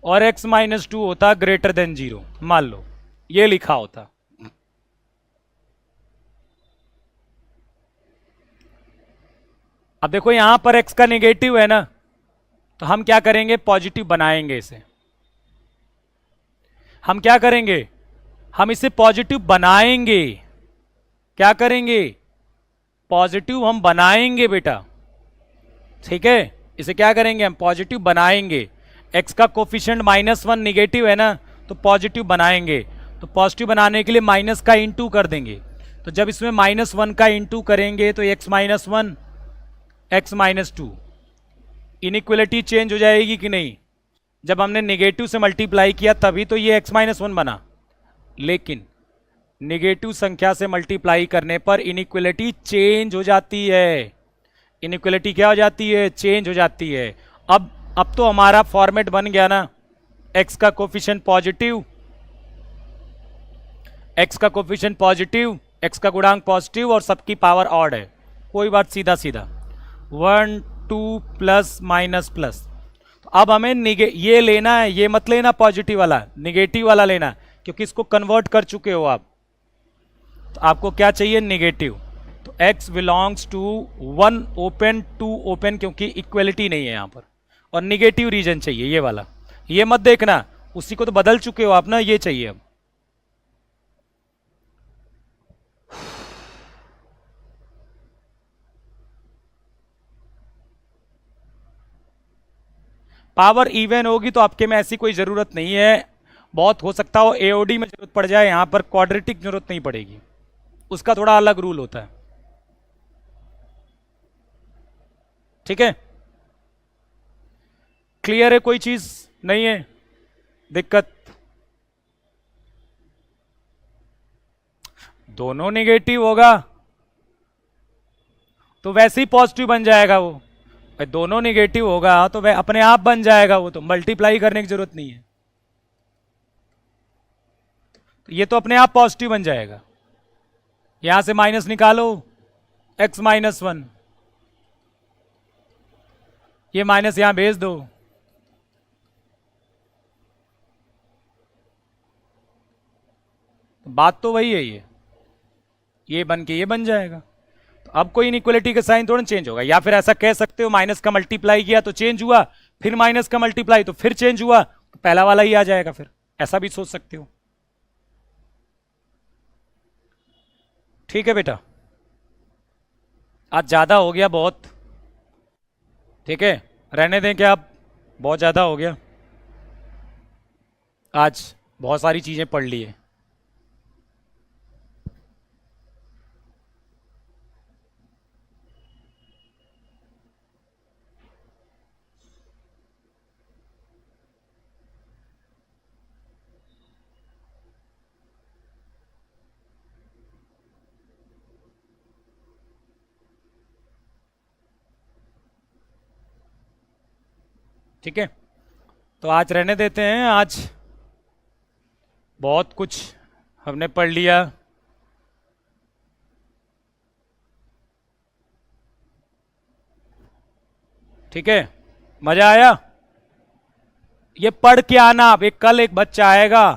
और x -2 होता ग्रेटर देन 0, मान लो ये लिखा होता, अब देखो यहां पर x का निगेटिव है ना, तो हम क्या करेंगे, पॉजिटिव बनाएंगे इसे, हम क्या करेंगे, हम इसे पॉजिटिव बनाएंगे, क्या करेंगे, पॉजिटिव हम बनाएंगे बेटा, ठीक है, इसे क्या करेंगे, हम पॉजिटिव बनाएंगे, x का कोफिशिएंट -1 निगेटिव है ना, तो पॉजिटिव बनाएंगे, तो पॉजिटिव बनाने के लिए माइनस का इंटू कर देंगे, तो जब इसमें -1 का इंटू करेंगे तो x -1 x -2, इनइक्वलिटी चेंज हो जाएगी कि नहीं, जब हमने निगेटिव से मल्टीप्लाई किया तभी तो ये x -1 बना, लेकिन निगेटिव संख्या से मल्टीप्लाई करने पर इनइक्वलिटी चेंज हो जाती है, इनइक्वलिटी क्या हो जाती है, चेंज हो जाती है। अब तो हमारा फॉर्मेट बन गया ना, x का कोफिशिएंट पॉजिटिव, x का कोफिशिएंट पॉजिटिव, x का गुणांक पॉजिटिव और सबकी पावर ऑड है, कोई बात, सीधा सीधा 1 2 प्लस माइनस प्लस। तो अब हमें ये लेना है, ये मत लेना पॉजिटिव वाला, निगेटिव वाला लेना, क्योंकि इसको कन्वर्ट कर चुके हो आप, तो आपको क्या चाहिए, निगेटिव, तो x belongs to 1 open 2 open, क्योंकि इक्वलिटी नहीं है यहां पर, और निगेटिव रीजन चाहिए ये वाला, ये मत देखना, उसी को तो बदल चुके हो आप ना, ये चाहिए अब। पावर इवन होगी तो आपके में ऐसी कोई जरूरत नहीं है, बहुत हो सकता हो एओडी में जरूरत पड़ जाए, यहां पर क्वाड्रेटिक जरूरत नहीं पड़ेगी, उसका थोड़ा अलग रूल होता है, ठीक है, क्लियर है, कोई चीज नहीं है दिक्कत, दोनों निगेटिव होगा तो वैसे ही पॉजिटिव बन जाएगा वो, दोनों निगेटिव होगा तो वह अपने आप बन जाएगा, वो तो मल्टीप्लाई करने की जरूरत नहीं है, तो ये तो अपने आप पॉजिटिव बन जाएगा, यहां से माइनस निकालो, x -1, ये माइनस यहां भेज दो, तो बात तो वही है, ये बन के ये बन जाएगा, तो अब कोई इनइक्वलिटी का साइन थोड़ा चेंज होगा, या फिर ऐसा कह सकते हो माइनस का मल्टीप्लाई किया तो चेंज हुआ, फिर माइनस का मल्टीप्लाई तो फिर चेंज हुआ, तो पहला वाला ही आ जाएगा, फिर ऐसा भी सोच सकते हो, ठीक है बेटा, आज ज्यादा हो गया बहुत, ठीक है, रहने दें क्या, आप बहुत ज्यादा हो गया, आज बहुत सारी चीजें पढ़ ली है, ठीक है, तो आज रहने देते हैं, आज बहुत कुछ हमने पढ़ लिया, ठीक है, मजा आया? ये पढ़ के आना आप। एक कल एक बच्चा आएगा,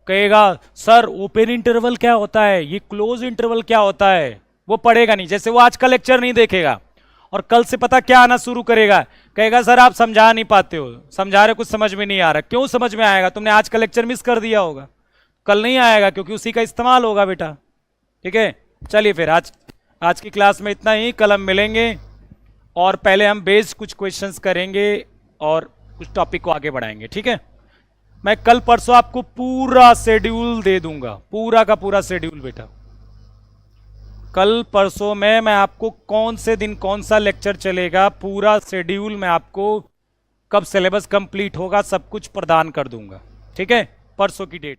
कहेगा सर ओपन इंटरवल क्या होता है, ये क्लोज इंटरवल क्या होता है, वो पढ़ेगा नहीं। जैसे वो आज का लेक्चर नहीं देखेगा और कल से पता क्या आना शुरू करेगा, कहेगा सर आप समझा नहीं पाते हो, समझा रहे कुछ समझ में नहीं आ रहा। क्यों समझ में आएगा? तुमने आज का लेक्चर मिस कर दिया होगा, कल नहीं आएगा क्योंकि उसी का इस्तेमाल होगा बेटा। ठीक है, चलिए फिर आज की क्लास में इतना ही। कल हम मिलेंगे और पहले हम बेस्ड कुछ क्वेश्चंस करेंगे और कुछ टॉपिक को आगे बढ़ाएंगे। ठीक है, मैं कल परसों आपको पूरा शेड्यूल दे दूंगा, पूरा का पूरा शेड्यूल बेटा। कल परसों में मैं आपको कौन से दिन कौन सा लेक्चर चलेगा, पूरा शेड्यूल मैं आपको, कब सिलेबस कंप्लीट होगा, सब कुछ प्रदान कर दूंगा। ठीक है, परसों की डेट।